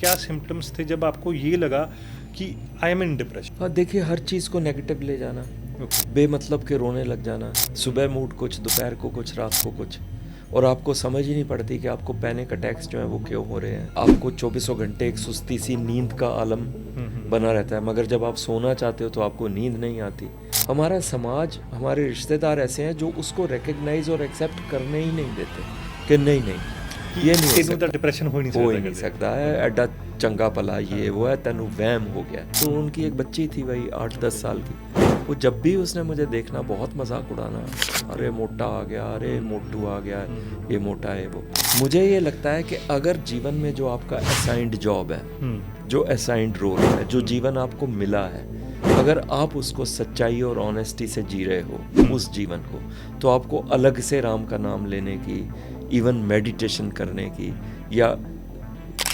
क्या सिम्टम्स थे जब आपको ये लगा कि आई एम इन डिप्रेशन? हाँ, देखिए हर चीज़ को नेगेटिव ले जाना, ओके। बेमतलब के रोने लग जाना, सुबह मूड कुछ, दोपहर को कुछ, रात को कुछ, और आपको समझ ही नहीं पड़ती कि आपको पैनिक अटैक्स जो हैं वो क्यों हो रहे हैं। आपको चौबीसों घंटे एक सुस्ती सी नींद का आलम बना रहता है, मगर जब आप सोना चाहते हो तो आपको नींद नहीं आती। हमारा समाज, हमारे रिश्तेदार ऐसे हैं जो उसको रिकग्नाइज और एक्सेप्ट करने ही नहीं देते कि नहीं नहीं ये नहीं हो तेनू सकता, तो डिप्रेशन हो नहीं हो ही सकता नहीं कदे। सकता है, एडा चंगा भला ये वो है, तेनू वहम हो गया। तो उनकी एक बच्ची थी भाई 8-10 साल की, वो जब भी उसने मुझे देखना बहुत मजाक उड़ाना, अरे मोटा आ गया, अरे मोटू आ गया, ये मोटा है वो। मुझे ये लगता है कि अगर जीवन में जो आपका असाइंड जॉब है, जो असाइंड रोल है, जो जीवन आपको मिला है, अगर आप उसको सच्चाई और ऑनेस्टी से जी रहे हो उस जीवन को, तो आपको अलग से राम का नाम लेने की, इवन मेडिटेशन करने की, या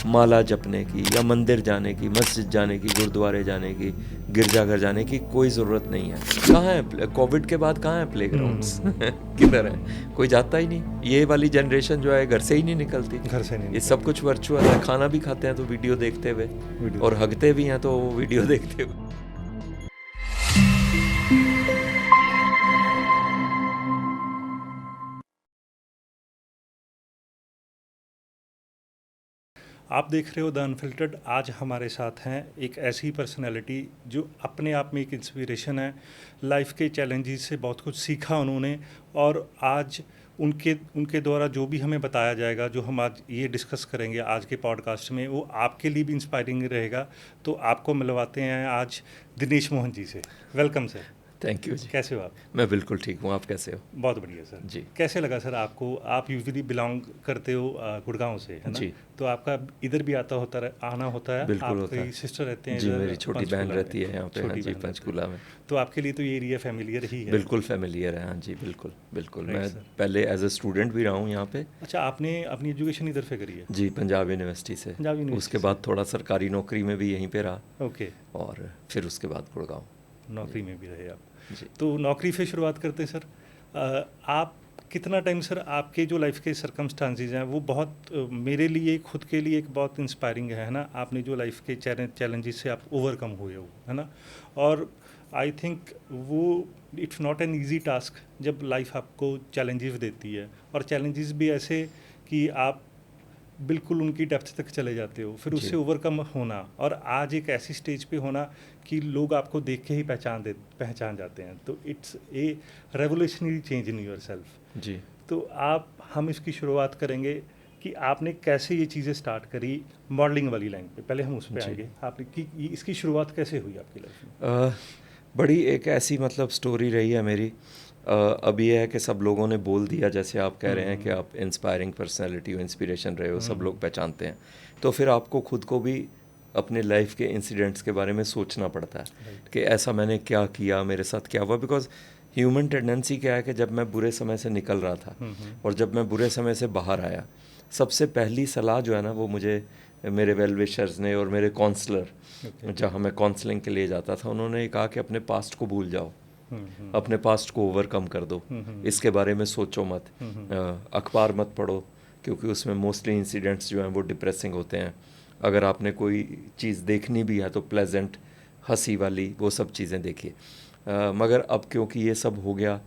माला जपने की, या मंदिर जाने की, मस्जिद जाने की, गुरुद्वारे जाने की, गिरजाघर जाने की कोई ज़रूरत नहीं है। कहाँ है कोविड के बाद, कहाँ है प्ले ग्राउंड्स? किधर है? कोई जाता ही नहीं। ये वाली जनरेशन जो है घर से ही नहीं निकलती, घर से नहीं ये सब कुछ वर्चुअल है। खाना भी खाते हैं तो वीडियो देखते हुए, और हगते भी हैं तो वीडियो देखते हुए। आप देख रहे हो द अनफिल्टर्ड। आज हमारे साथ हैं एक ऐसी पर्सनैलिटी जो अपने आप में एक इंस्पिरेशन है। लाइफ के चैलेंजेस से बहुत कुछ सीखा उन्होंने, और आज उनके उनके द्वारा जो भी हमें बताया जाएगा, जो हम आज ये डिस्कस करेंगे आज के पॉडकास्ट में, वो आपके लिए भी इंस्पायरिंग रहेगा। तो आपको मिलवाते हैं आज दिनेश मोहन जी से। Welcome sir. थैंक यू जी। कैसे हो आप? मैं बिल्कुल ठीक हूँ, आप कैसे हो? बहुत बढ़िया सर जी। कैसे लगा सर आपको? आप यूजुअली बिलोंग करते हो गुड़गांव से, है ना? जी। तो आपका इधर भी आना होता है। बिल्कुल होता आपकी है सिस्टर रहते हैं जी, इधर मेरी छोटी बहन पंचकूला रहती में। है यहाँ पे। हाँ छोटी जी, बहन रहती है, पंचकूला में। तो आपके लिए तो ये एरिया फैमिलियर ही है। बिल्कुल फेमिलियर है, हाँ जी, बिल्कुल बिल्कुल। राइट मैं सर। पहले एज अ स्टूडेंट भी रहा हूँ यहाँ पे। अच्छा, आपने अपनी एजुकेशन इधर से करी है? जी, पंजाब यूनिवर्सिटी से। पंजाब यूनिवर्सिटी उसके से। बाद थोड़ा सरकारी नौकरी में भी यहीं पे रहा, ओके। और फिर उसके बाद गुड़गांव। नौकरी में भी रहे आप। जी। तो नौकरी से शुरुआत करते हैं सर। आप कितना टाइम सर, आपके जो लाइफ के सरकमस्टांसिस हैं वो बहुत मेरे लिए खुद के लिए एक बहुत इंस्पायरिंग है ना। आपने जो लाइफ के चैलेंजेस से आप ओवरकम हुए हो, है ना? और आई थिंक वो it's not an easy task जब लाइफ आपको चैलेंजेस देती है, और चैलेंजेस भी ऐसे कि आप बिल्कुल उनकी डेप्थ तक चले जाते हो, फिर जी। उससे ओवरकम होना, और आज एक ऐसी स्टेज पे होना कि लोग आपको देख के ही पहचान जाते हैं। तो it's a revolutionary change in yourself. जी। तो हम इसकी शुरुआत करेंगे कि आपने कैसे ये चीज़ें स्टार्ट करी मॉडलिंग वाली लाइन पे। पहले हम उस पर जी। आएंगे। आपने कि इसकी शुरुआत कैसे हुई आपकी लाइफ में? बड़ी एक ऐसी मतलब स्टोरी रही है मेरी। अब ये है कि सब लोगों ने बोल दिया, जैसे आप कह रहे हैं कि आप इंस्पायरिंग पर्सनैलिटी हो, इंस्पिरेशन रहे हो, सब लोग पहचानते हैं, तो फिर आपको खुद को भी अपने लाइफ के इंसिडेंट्स के बारे में सोचना पड़ता है कि ऐसा मैंने क्या किया, मेरे साथ क्या हुआ। बिकॉज ह्यूमन टेंडेंसी क्या है कि जब मैं बुरे समय से निकल रहा था और जब मैं बुरे समय से बाहर आया, सबसे पहली सलाह जो है ना वो मुझे मेरे वेल विशर्स ने और मेरे काउंसलर, जहाँ मैं काउंसलिंग के लिए जाता था, उन्होंने कहा कि अपने पास्ट को भूल जाओ, अपने पास्ट को ओवरकम कर दो, इसके बारे में सोचो मत, अखबार मत पढ़ो क्योंकि उसमें मोस्टली इंसिडेंट्स जो हैं वो डिप्रेसिंग होते हैं। अगर आपने कोई चीज़ देखनी भी है तो प्लेजेंट, हंसी वाली, वो सब चीज़ें देखिए। मगर अब क्योंकि ये सब हो गया,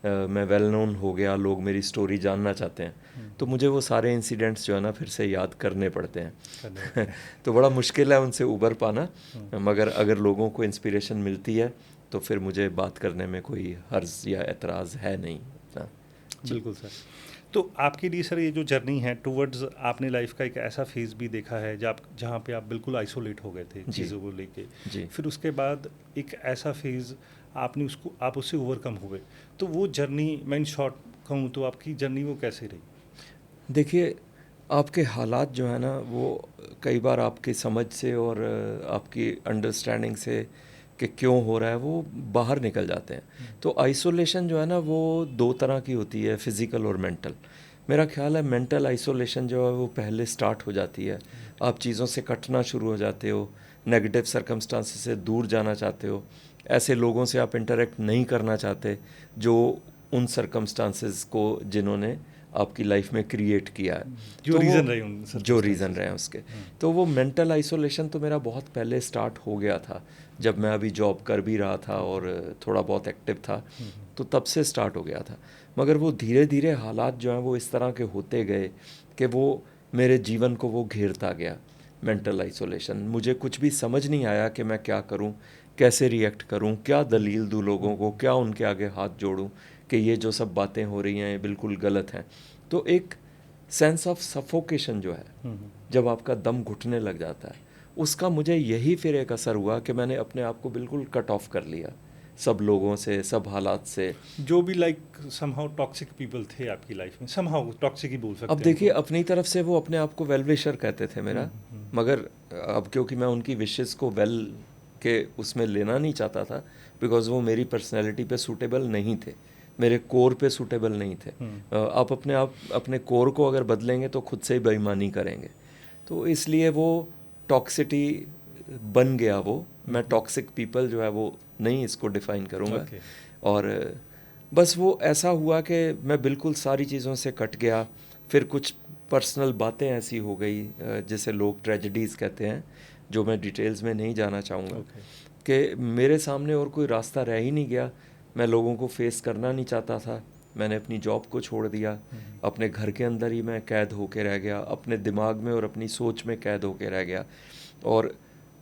मैं वेल नोन हो गया, लोग मेरी स्टोरी जानना चाहते हैं, तो मुझे वो सारे इंसिडेंट्स जो है ना फिर से याद करने पड़ते हैं। तो बड़ा मुश्किल है उनसे उबर पाना, मगर अगर लोगों को इंस्पिरेशन मिलती है तो फिर मुझे बात करने में कोई हर्ज या एतराज़ है नहीं। बिल्कुल सर। तो आपके लिए सर ये जो जर्नी है टूवर्ड्स, आपने लाइफ का एक ऐसा फेज़ भी देखा है जहाँ पे आप बिल्कुल आइसोलेट हो गए थे चीज़ों को लेके, जी। फिर उसके बाद एक ऐसा फेज़ आप उससे ओवरकम हुए। तो वो जर्नी मैं इन शॉर्ट कहूँ तो आपकी जर्नी वो कैसे रही? देखिए, आपके हालात जो है ना वो कई बार आपकी समझ से और आपकी अंडरस्टैंडिंग से कि क्यों हो रहा है वो बाहर निकल जाते हैं। तो आइसोलेशन जो है ना वो दो तरह की होती है, फिज़िकल और मेंटल। मेरा ख्याल है मेंटल आइसोलेशन जो है वो पहले स्टार्ट हो जाती है, आप चीज़ों से कटना शुरू हो जाते हो, नेगेटिव सर्कमस्टांसेस से दूर जाना चाहते हो, ऐसे लोगों से आप इंटरेक्ट नहीं करना चाहते जो उन सर्कमस्टांसेस को जिन्होंने आपकी लाइफ में क्रिएट किया है। जो तो वो- रीज़न रहे उन जो रीज़न रहे हैं उसके, तो वो मेंटल आइसोलेशन तो मेरा बहुत पहले स्टार्ट हो गया था, जब मैं अभी जॉब कर भी रहा था और थोड़ा बहुत एक्टिव था, तो तब से स्टार्ट हो गया था। मगर वो धीरे धीरे हालात जो हैं वो इस तरह के होते गए कि वो मेरे जीवन को वो घेरता गया। मेंटल आइसोलेशन, मुझे कुछ भी समझ नहीं आया कि मैं क्या करूं, कैसे रिएक्ट करूं, क्या दलील दूं लोगों को, क्या उनके आगे हाथ जोड़ूं कि ये जो सब बातें हो रही हैं ये बिल्कुल गलत हैं। तो एक सेंस ऑफ सफोकेशन जो है, जब आपका दम घुटने लग जाता है, उसका मुझे यही फिर एक असर हुआ कि मैंने अपने आप को बिल्कुल कट ऑफ कर लिया सब लोगों से, सब हालात से। जो भी लाइक समहाउ टॉक्सिक पीपल थे आपकी लाइफ में, समहाउ टॉक्सिक ही बोल सकते अब हैं देखिए, उनको। अपनी तरफ से वो अपने आप को वेल विशर कहते थे मेरा, मगर अब क्योंकि मैं उनकी विशेस को वेल के उसमें लेना नहीं चाहता था, बिकॉज वो मेरी पर्सनैलिटी पे सूटेबल नहीं थे, मेरे कोर पे सूटेबल नहीं थे। आप अपने कोर को अगर बदलेंगे तो खुद से ही बेईमानी करेंगे, तो इसलिए वो टॉक्सिटी बन गया वो। मैं टॉक्सिक पीपल जो है वो नहीं इसको डिफ़ाइन करूँगा। Okay. और बस वो ऐसा हुआ कि मैं बिल्कुल सारी चीज़ों से कट गया। फिर कुछ पर्सनल बातें ऐसी हो गई जिसे लोग ट्रेजेडीज़ कहते हैं, जो मैं डिटेल्स में नहीं जाना चाहूँगा, Okay. कि मेरे सामने और कोई रास्ता रह ही नहीं गया। मैं लोगों को फेस करना नहीं चाहता था। मैंने अपनी जॉब को छोड़ दिया, अपने घर के अंदर ही मैं कैद होके रह गया, अपने दिमाग में और अपनी सोच में कैद होके रह गया, और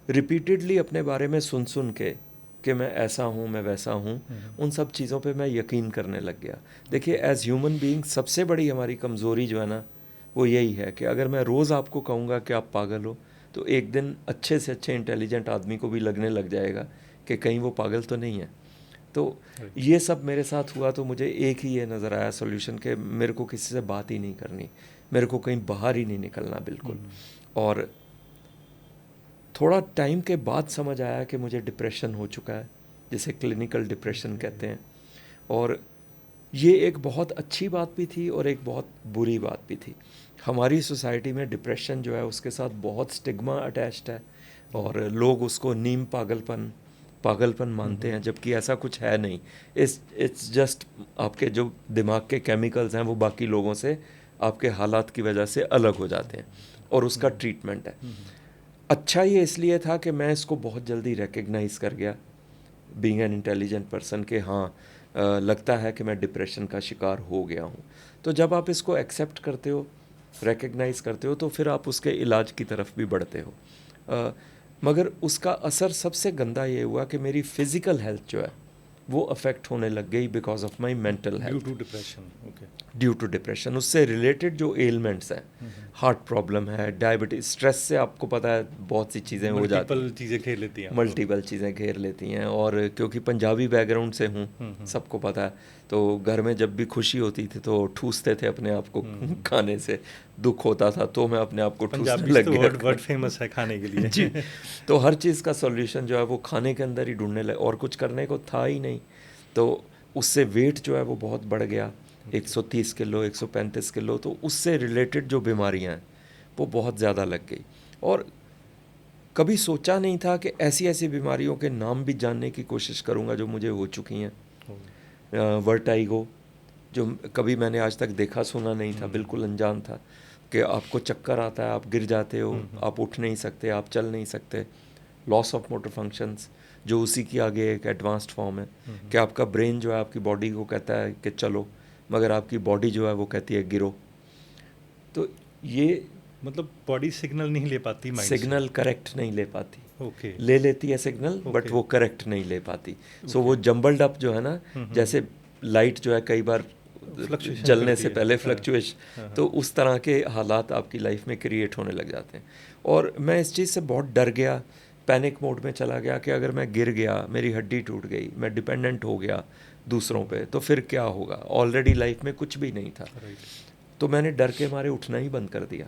रिपीटेडली अपने बारे में सुन सुन के कि मैं ऐसा हूँ, मैं वैसा हूँ, उन सब चीज़ों पे मैं यकीन करने लग गया। देखिए, एज़ ह्यूमन बीइंग सबसे बड़ी हमारी कमज़ोरी जो है ना, वो यही है कि अगर मैं रोज़ आपको कहूँगा कि आप पागल हो, तो एक दिन अच्छे से अच्छे इंटेलिजेंट आदमी को भी लगने लग जाएगा कि कहीं वो पागल तो नहीं है। तो ये सब मेरे साथ हुआ, तो मुझे एक ही ये नज़र आया सॉल्यूशन, कि मेरे को किसी से बात ही नहीं करनी, मेरे को कहीं बाहर ही नहीं निकलना बिल्कुल। और थोड़ा टाइम के बाद समझ आया कि मुझे डिप्रेशन हो चुका है, जिसे क्लिनिकल डिप्रेशन कहते हैं। और ये एक बहुत अच्छी बात भी थी और एक बहुत बुरी बात भी थी। हमारी सोसाइटी में डिप्रेशन जो है उसके साथ बहुत स्टिग्मा अटैच्ड है, और लोग उसको नीम पागलपन मानते हैं, जबकि ऐसा कुछ है नहीं। इट्स जस्ट आपके जो दिमाग के केमिकल्स हैं वो बाकी लोगों से आपके हालात की वजह से अलग हो जाते हैं, और उसका ट्रीटमेंट है। अच्छा ये इसलिए था कि मैं इसको बहुत जल्दी रिकग्नाइज़ कर गया, बीइंग एन इंटेलिजेंट पर्सन, के हाँ लगता है कि मैं डिप्रेशन का शिकार हो गया हूँ। तो जब आप इसको एक्सेप्ट करते हो, रिकग्नाइज़ करते हो, तो फिर आप उसके इलाज की तरफ भी बढ़ते हो। मगर उसका असर सबसे गंदा ये हुआ कि मेरी फ़िज़िकल हेल्थ जो है वो अफेक्ट होने लग गई because of my mental due health, to depression. Okay. Due to depression. उससे रिलेटेड जो एलिमेंट्स हैं, हार्ट प्रॉब्लम है, डायबिटीज, स्ट्रेस से आपको पता है बहुत सी चीज़ें हो जाती हैं, मल्टीपल चीज़ें खेल लेती हैं आपको। मल्टीपल चीज़ें घेर लेती हैं। और क्योंकि पंजाबी बैकग्राउंड से हूँ, सबको पता है, तो घर में जब भी खुशी होती थी तो ठूसते थे अपने आप को खाने से, दुख होता था तो मैं अपने आप को ठूसने पंजाबी लग तो गया। वर्ड फेमस है खाने के लिए। जी, तो हर चीज़ का सॉल्यूशन जो है वो खाने के अंदर ही ढूंढने लगे, और कुछ करने को था ही नहीं। तो उससे वेट जो है वो बहुत बढ़ गया, 130 किलो, 135 किलो। तो उससे रिलेटेड जो बीमारियां हैं वो बहुत ज़्यादा लग गई। और कभी सोचा नहीं था कि ऐसी ऐसी बीमारियों के नाम भी जानने की कोशिश करूंगा जो मुझे हो चुकी हैं। वर्टाइगो, जो कभी मैंने आज तक देखा सुना नहीं था, बिल्कुल अनजान था, कि आपको चक्कर आता है, आप गिर जाते हो, आप उठ नहीं सकते, आप चल नहीं सकते। लॉस ऑफ मोटर फंक्शंस, जो उसी की आगे एक एडवांस्ड फॉर्म है, कि आपका ब्रेन जो है आपकी बॉडी को कहता है कि चलो, मगर आपकी बॉडी जो है वो कहती है गिरो। तो ये मतलब बॉडी सिग्नल नहीं ले पाती माइंड से। सिग्नल करेक्ट नहीं ले पाती, ओके। ले लेती है सिग्नल, बट Okay. वो करेक्ट नहीं ले पाती। सो वो जंबल्ड अप जो है ना, जैसे लाइट जो है कई बार Fluctuation जलने करती से है। पहले हाँ, फ्लक्चुएशन, तो उस तरह के हालात आपकी लाइफ में क्रिएट होने लग जाते हैं। और मैं इस चीज़ से बहुत डर गया, पैनिक मोड में चला गया कि अगर मैं गिर गया, मेरी हड्डी टूट गई, मैं डिपेंडेंट हो गया दूसरों पे, तो फिर क्या होगा। ऑलरेडी लाइफ में कुछ भी नहीं था। राइट। तो मैंने डर के मारे उठना ही बंद कर दिया,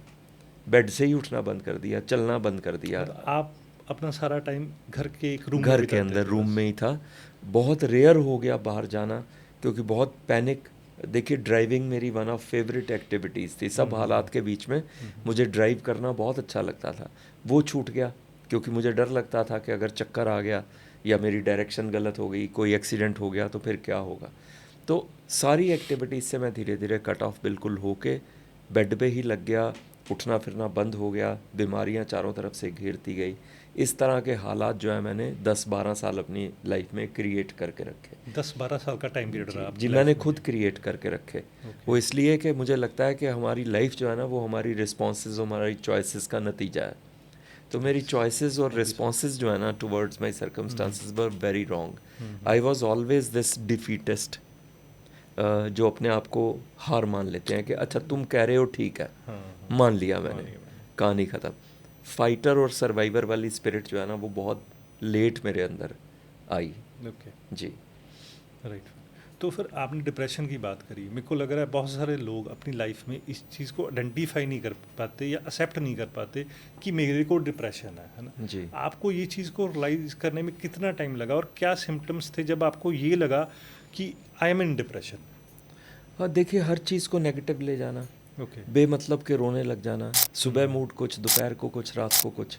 बेड से ही उठना बंद कर दिया, चलना बंद कर दिया। मतलब आप अपना सारा टाइम घर के एक रूम में घर के बिताते अंदर थे रूम बस? में ही था। बहुत रेयर हो गया बाहर जाना, क्योंकि बहुत पैनिक। देखिए, ड्राइविंग मेरी वन ऑफ फेवरेट एक्टिविटीज़ थी। सब हालात के बीच में मुझे ड्राइव करना बहुत अच्छा लगता था। वो छूट गया क्योंकि मुझे डर लगता था कि अगर चक्कर आ गया या मेरी डायरेक्शन गलत हो गई, कोई एक्सीडेंट हो गया, तो फिर क्या होगा। तो सारी एक्टिविटीज़ से मैं धीरे धीरे कट ऑफ बिल्कुल होके बेड पे ही लग गया, उठना फिरना बंद हो गया, बीमारियां चारों तरफ से घेरती गई। इस तरह के हालात जो है मैंने 10-12 साल अपनी लाइफ में क्रिएट करके रखे। 10-12 साल का टाइम पीरियड रहा जी आपकी मैंने लाइफ में। खुद क्रिएट करके रखे। ओके। वो इसलिए कि मुझे लगता है कि हमारी लाइफ जो है ना वो हमारी रिस्पॉन्सेज, हमारी चॉइसेस का नतीजा है। तो मेरी चॉइसेस और रिस्पॉन्सेज जो है ना towards my circumstances were very wrong. I was always this defeatist जो अपने आप को हार मान लेते हैं कि अच्छा तुम कह रहे हो ठीक है, मान लिया मैंने, कहानी ख़त्म। फाइटर और सर्वाइवर वाली स्पिरिट जो है ना वो बहुत लेट मेरे अंदर आई। ओके। जी राइट। तो फिर आपने डिप्रेशन की बात करी, मेरे को लग रहा है बहुत सारे लोग अपनी लाइफ में इस चीज़ को आइडेंटिफाई नहीं कर पाते या एक्सेप्ट नहीं कर पाते कि मेरे को डिप्रेशन है ना। जी। आपको ये चीज़ को रियलाइज करने में कितना टाइम लगा और क्या सिम्टम्स थे जब आपको ये लगा कि आई एम इन डिप्रेशन? हाँ देखिए, हर चीज़ को नेगेटिव ले जाना, ओके। बेमतलब के रोने लग जाना, सुबह मूड कुछ, दोपहर को कुछ, रात को कुछ,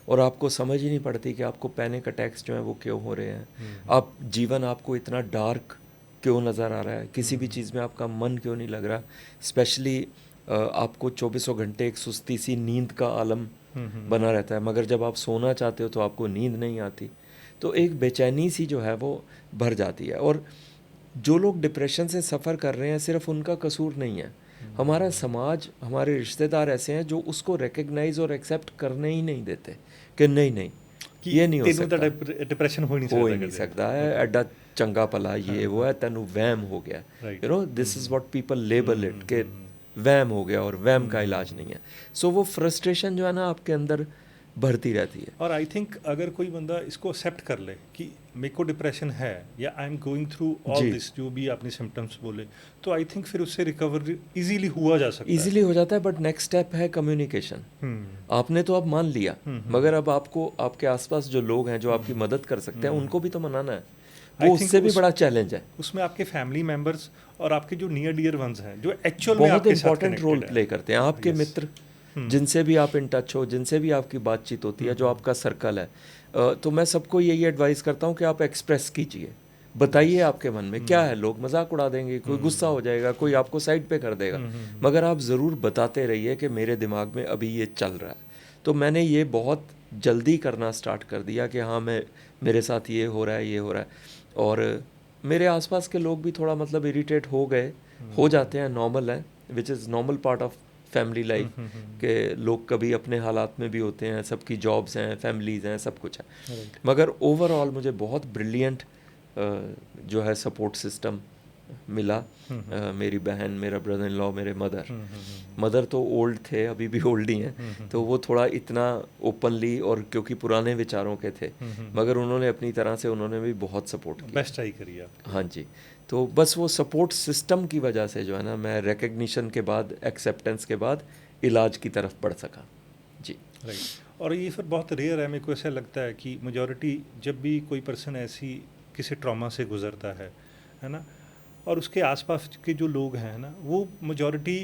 और आपको समझ ही नहीं पड़ती कि आपको पैनिक अटैक्स जो हैं वो क्यों हो रहे हैं। आप जीवन आपको इतना डार्क क्यों नज़र आ रहा है, किसी भी चीज़ में आपका मन क्यों नहीं लग रहा। स्पेशली आपको 24 घंटे एक सुस्ती सी नींद का आलम बना रहता है, मगर जब आप सोना चाहते हो तो आपको नींद नहीं आती। तो एक बेचैनी सी जो है वो भर जाती है। और जो लोग डिप्रेशन से सफ़र कर रहे हैं सिर्फ उनका कसूर नहीं है, हमारा समाज, हमारे रिश्तेदार ऐसे हैं जो उसको रिकग्नाइज और एक्सेप्ट करने ही नहीं देते कि नहीं ये नहीं हो सकता, डिप्रेशन हो ही नहीं सकता है, एडा चंगा भला ये वो है, तेनू वहम हो गया, you know this is what people label it कि वहम हो गया और वहम का इलाज नहीं है। सो वो फ्रस्ट्रेशन जो है ना आपके अंदर भरती रहती है। और आई थिंक अगर कोई बंदा इसको एक्सेप्ट कर ले कि मेरे को डिप्रेशन है या I am going through all this, जो भी आपने सिम्टम्स बोले, तो आई थिंक फिर उससे रिकवर इजीली हुआ जा सकता है। इजीली हो जाता है, बट नेक्स्ट स्टेप है कम्युनिकेशन। आपने तो अब मान लिया, मगर अब आपको आपके आसपास जो लोग हैं जो आपकी मदद कर सकते हैं उनको भी तो मनाना है। वो उससे भी बड़ा चैलेंज है। उसमें आपके फैमिली मेंबर्स और आपके जो नियर डियर वंस हैं जो एक्चुअल में बहुत आपके साथ इंपॉर्टेंट रोल प्ले करते हैं। आपके Yes. मित्र जिनसे भी आप इन टच हो, जिनसे भी आपकी बातचीत होती है, जो आपका सर्कल है, तो मैं सबको यही एडवाइस करता हूँ कि आप एक्सप्रेस कीजिए, बताइए आपके मन में क्या है। लोग मजाक उड़ा देंगे, कोई गुस्सा हो जाएगा, कोई आपको साइड पे कर देगा, मगर आप ज़रूर बताते रहिए कि मेरे दिमाग में अभी ये चल रहा है। तो मैंने ये बहुत जल्दी करना स्टार्ट कर दिया कि हाँ मेरे साथ ये हो रहा है, ये हो रहा है। और मेरे आसपास के लोग भी थोड़ा मतलब इरिटेट हो गए, हो जाते हैं, नॉर्मल है, which is normal part of family life के लोग कभी अपने हालात में भी होते हैं, सबकी जॉब्स हैं, फैमिलीज़ हैं, सब कुछ है। मगर ओवरऑल मुझे बहुत ब्रिलियंट जो है सपोर्ट सिस्टम मिला। मेरी बहन, मेरा ब्रदर इन लॉ, मेरे मदर तो ओल्ड थे, अभी भी ओल्ड ही हैं, तो वो थोड़ा इतना ओपनली, और क्योंकि पुराने विचारों के थे, मगर उन्होंने अपनी तरह से उन्होंने भी बहुत सपोर्ट किया, बेस्ट ट्राई करी आप। हाँ जी। तो बस वो सपोर्ट सिस्टम की वजह से जो है ना मैं रिकग्निशन के बाद, एक्सेप्टेंस के बाद इलाज की तरफ बढ़ सका। जी राइट। और ये फिर बहुत रेयर है, मेरे को ऐसा लगता है कि मेजॉरिटी जब भी कोई पर्सन ऐसी किसी ट्रॉमा से गुजरता है ना, और उसके आसपास के जो लोग हैं ना वो मेजॉरिटी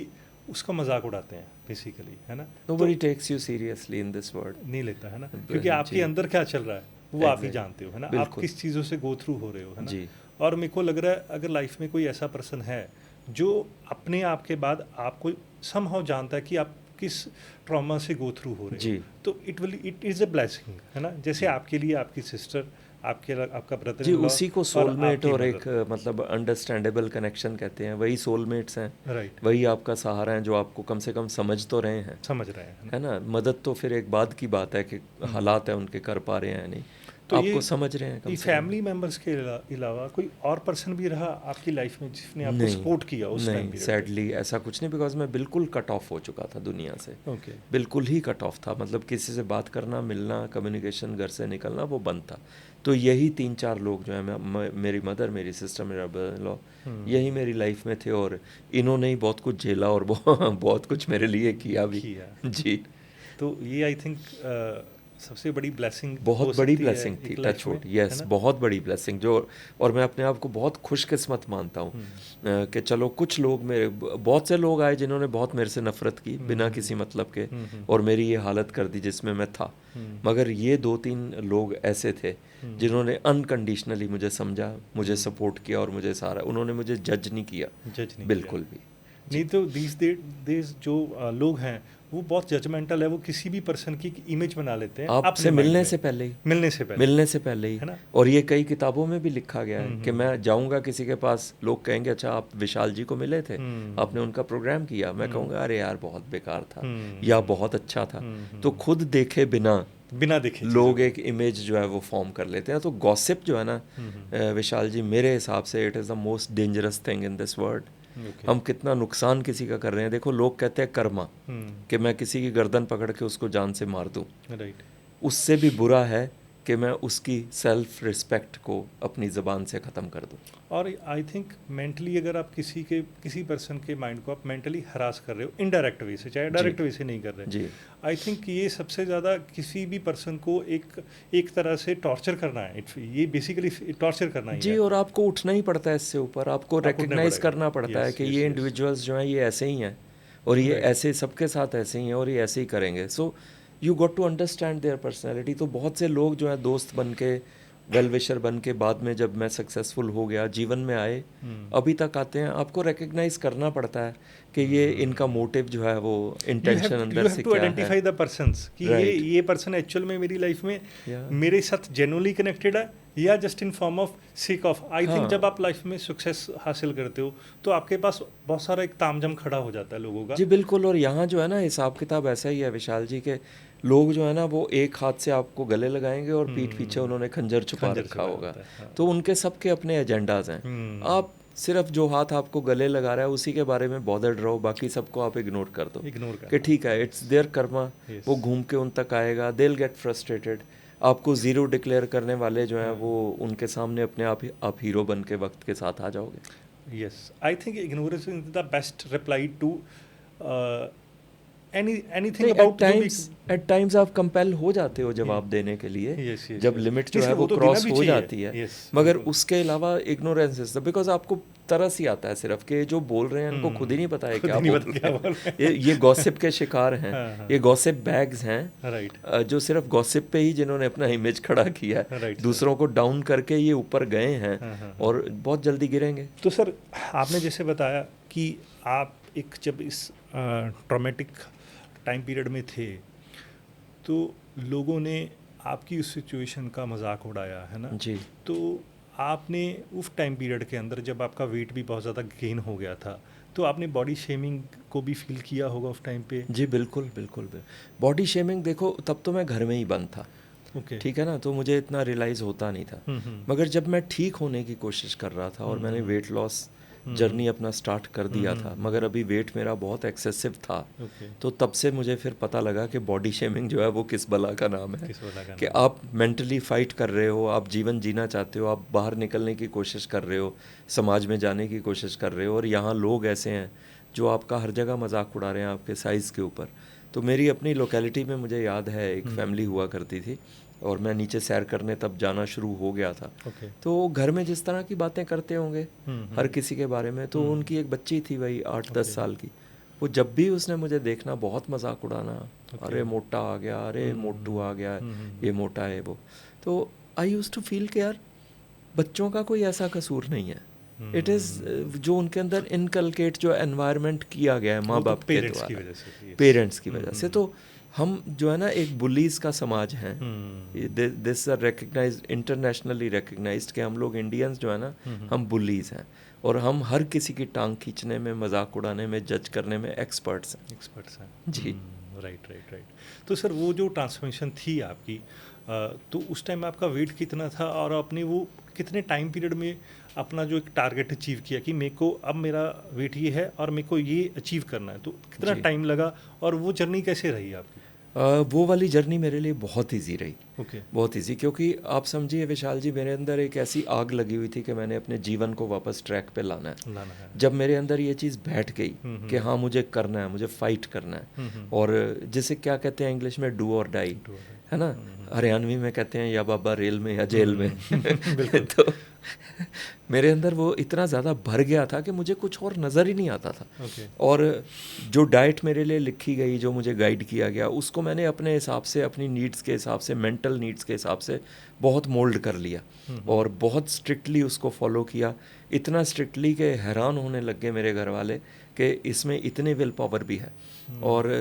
उसका मजाक उड़ाते हैं बेसिकली, है ना। Nobody takes you seriously in this world। नहीं लेता है ना, क्योंकि आपके अंदर क्या चल रहा है वो आप ही जानते हो, है ना, आप किस चीज़ों से गो थ्रू हो रहे हो, है ना। और मेरे को लग रहा है अगर लाइफ में कोई ऐसा पर्सन है जो अपने आप के बाद आपको समहाउ जानता है कि आप किस ट्रॉमा से गो थ्रू हो रहे हो, तो इट इज़ अ ब्लेसिंग, है ना। जैसे आपके लिए आपकी सिस्टर, आपका ब्रदर जी, उसी को सोलमेट और एक मतलब अंडरस्टैंडेबल कनेक्शन कहते हैं, वही सोलमेट्स हैं, राइट। वही आपका सहारा है जो आपको कम से कम समझ तो रहे हैं, है ना। मदद तो फिर एक बाद की बात है कि हालात है उनके कर पा रहे हैं नहीं, तो आपको समझ रहे हैं। कम से फैमिली मेंबर्स के अलावा कोई और पर्सन भी रहा आपकी लाइफ में जिसने आपको सपोर्ट किया उस टाइम? नहीं, सैडली ऐसा कुछ नहीं, बिकॉज मैं बिल्कुल कट ऑफ हो चुका था दुनिया से। ओके। बिल्कुल ही कट ऑफ था, मतलब किसी से बात करना, मिलना, कम्युनिकेशन, घर से निकलना वो बंद था। तो यही 3-4 लोग जो हैं, मेरी मदर, मेरी सिस्टर, मेरा ब्रदर इन लॉ, यही मेरी लाइफ में थे, और इन्होंने ही बहुत कुछ झेला और बहुत कुछ मेरे लिए किया भी। जी। तो ये आई थिंक सबसे बड़ी ब्लेसिंग बहुत बड़ी ब्लेसिंग थी, टच वुड, यस, बहुत बड़ी ब्लेसिंग जो, और मैं अपने आप को बहुत खुशकिस्मत मानता हूँ कि चलो कुछ लोग मेरे, बहुत से लोग आए जिन्होंने बहुत मेरे से नफ़रत की बिना किसी मतलब के और मेरी ये हालत कर दी जिसमें मैं था, मगर ये 2-3 लोग ऐसे थे जिन्होंने अनकंडीशनली मुझे समझा, मुझे सपोर्ट किया और मुझे सारा, उन्होंने मुझे जज नहीं किया बिल्कुल भी। नहीं तो these जो लोग हैं वो बहुत जजमेंटल है, वो किसी भी पर्सन की इमेज बना लेते हैं आपसे मिलने से पहले ही, मिलने से पहले ही है ना। और ये कई किताबों में भी लिखा गया है कि मैं जाऊंगा किसी के पास, लोग कहेंगे अच्छा आप विशाल जी को मिले थे, आपने उनका प्रोग्राम किया, मैं कहूँगा अरे यार बहुत बेकार था या बहुत अच्छा था। तो खुद देखे बिना देखे लोग एक इमेज जो है वो फॉर्म कर लेते हैं। तो गॉसिप जो है ना विशाल जी, मेरे हिसाब से it is the most dangerous thing in this world. हम कितना नुकसान किसी का कर रहे हैं। देखो लोग कहते हैं कर्मा, कि मैं किसी की गर्दन पकड़ के उसको जान से मार दूं, उससे भी बुरा है कि मैं उसकी सेल्फ रिस्पेक्ट को अपनी ज़बान से ख़त्म कर दूं। और आई थिंक मेंटली अगर आप किसी पर्सन के माइंड को आप मेंटली हरास कर रहे हो इनडायरेक्ट वे से, चाहे डायरेक्ट वे से नहीं कर रहे जी, आई थिंक ये सबसे ज़्यादा किसी भी पर्सन को एक तरह से टॉर्चर करना है। ये बेसिकली टॉर्चर करना ही जी है। और आपको उठना ही पड़ता है इससे ऊपर, आपको रिकग्नाइज करना पड़ता है कि ये इंडिविजुअल्स जो हैं ये ऐसे ही हैं और ये ऐसे सबके साथ ऐसे ही हैं और ये ऐसे ही करेंगे। So you got to understand their personality. तो बहुत से लोग जो हैं दोस्त बन के, वेल विशर बन के, बाद में जब मैं सक्सेसफुल हो गया जीवन में आए, अभी तक आते हैं, आपको रिकग्नाइज करना पड़ता है कि ये इनका मोटिव जो है वो इंटेंशन अंदर से क्या है। आइडेंटिफाई द पर्सन्स कि ये पर्सन एक्चुअल में मेरी लाइफ में मेरे साथ जेन्युइनली कनेक्टेड है या just in form of sick of. I think जब आप लाइफ में सक्सेस हासिल करते हो तो आपके पास बहुत सारा एक तामझाम खड़ा हो जाता है लोगों का। जी बिल्कुल। और यहाँ जो है ना हिसाब किताब ऐसा ही है विशाल जी के, लोग जो है ना वो एक हाथ से आपको गले लगाएंगे और पीठ पीछे उन्होंने खंजर छुपा रखा होगा। तो उनके सबके अपने एजेंडाज हैं। आप सिर्फ जो हाथ आपको गले लगा रहा है उसी के बारे में बॉदर्ड रहो, बाकी सबको आप इग्नोर कर दो कि ठीक है इट्स देयर कर्मा, वो घूम के उन तक आएगा, दे विल गेट फ्रस्ट्रेटेड। आपको ज़ीरो डिक्लेयर करने वाले जो हैं वो उनके सामने अपने आप हीरो बन के वक्त के साथ आ जाओगे। Yes, I think ignorance is the best reply to anything about. At times आप कंपेल हो जाते हो जवाब देने के लिए, जब लिमिट जो है वो क्रॉस हो जाती है। मगर उसके अलावा इग्नोरेंस इज बिकॉज आपको तरस ही आता है सिर्फ कि जो बोल रहे हैं उनको खुद ही नहीं पता है क्या बोल रहे हैं। ये गॉसिप के शिकार हैं, ये गॉसिप बैग्स हैं जो सिर्फ गॉसिप पे ही जिन्होंने अपना इमेज खड़ा किया है, दूसरों को डाउन करके ये ऊपर गए हैं और बहुत जल्दी गिरेंगे। तो सर आपने जैसे बताया कि आप एक जब इस ट्रॉमेटिक टाइम पीरियड में थे तो लोगों ने आपकी उस सिचुएशन का मजाक उड़ाया है ना जी। तो आपने उस टाइम पीरियड के अंदर जब आपका वेट भी बहुत ज़्यादा गेन हो गया था तो आपने बॉडी शेमिंग को भी फील किया होगा उस टाइम पे? जी बिल्कुल बिल्कुल। बॉडी शेमिंग देखो तब तो मैं घर में ही बंद था, ठीक है ना, तो मुझे इतना रियलाइज़ होता नहीं था। मगर जब मैं ठीक होने की कोशिश कर रहा था और मैंने वेट लॉस जर्नी अपना स्टार्ट कर दिया था, मगर अभी वेट मेरा बहुत एक्सेसिव था, तो तब से मुझे फिर पता लगा कि बॉडी शेमिंग जो है वो किस बला का नाम है। कि आप मेंटली फाइट कर रहे हो, आप जीवन जीना चाहते हो, आप बाहर निकलने की कोशिश कर रहे हो, समाज में जाने की कोशिश कर रहे हो, और यहाँ लोग ऐसे हैं जो आपका हर जगह मजाक उड़ा रहे हैं आपके साइज़ के ऊपर। तो मेरी अपनी लोकेलिटी में मुझे याद है एक फैमिली हुआ करती थी और मैं नीचे सैर करने तब जाना शुरू हो गया था। तो घर में जिस तरह की बातें करते होंगे हर किसी के बारे में, तो उनकी एक बच्ची थी वही 8-10 साल की, वो जब भी उसने मुझे देखना बहुत मजाक उड़ाना, अरे मोटा आ गया, अरे मोटू आ गया, ये मोटा है वो। तो आई यूज टू फील कि यार बच्चों का कोई ऐसा कसूर नहीं है, इट इज़ जो उनके अंदर इनकलकेट जो एनवायरनमेंट किया गया है माँ बाप के द्वारा, पेरेंट्स की वजह से। तो हम जो है ना एक बुलीज़ का समाज हैं, this are recognised, internationally recognised कि हम लोग इंडियंस जो है ना हम बुलीज़ हैं और हम हर किसी की टांग खींचने में, मजाक उड़ाने में, जज करने में एक्सपर्ट्स हैं। जी राइट। तो सर वो जो ट्रांसफॉर्मेशन थी आपकी, तो उस टाइम आपका वेट कितना था और आपने वो कितने टाइम पीरियड में अपना जो एक टारगेट अचीव किया कि मेरे को अब मेरा वेट ये है और मेरे को ये अचीव करना है, तो कितना टाइम लगा और वो जर्नी कैसे रही आपकी? वो वाली जर्नी मेरे लिए बहुत ईजी रही। ओके। बहुत इजी, क्योंकि आप समझिए विशाल जी, मेरे अंदर एक ऐसी आग लगी हुई थी कि मैंने अपने जीवन को वापस ट्रैक पे लाना है। लाना है। जब मेरे अंदर ये चीज़ बैठ गई कि हाँ मुझे करना है, मुझे फाइट करना है, और जिसे क्या कहते हैं इंग्लिश में, डू और डाई, है ना, हरियाणवी में कहते हैं या बाबा रेल में या जेल में। बिल्कुल। तो मेरे अंदर वो इतना ज़्यादा भर गया था कि मुझे कुछ और नज़र ही नहीं आता था। ओके। और जो डाइट मेरे लिए लिखी गई, जो मुझे गाइड किया गया, उसको मैंने अपने हिसाब से, अपनी नीड्स के हिसाब से, मेंटल नीड्स के हिसाब से बहुत मोल्ड कर लिया और बहुत स्ट्रिक्टली उसको फॉलो किया। इतना स्ट्रिक्टली कि हैरान होने लग गए मेरे घर वाले कि इसमें इतनी विल पावर भी है। और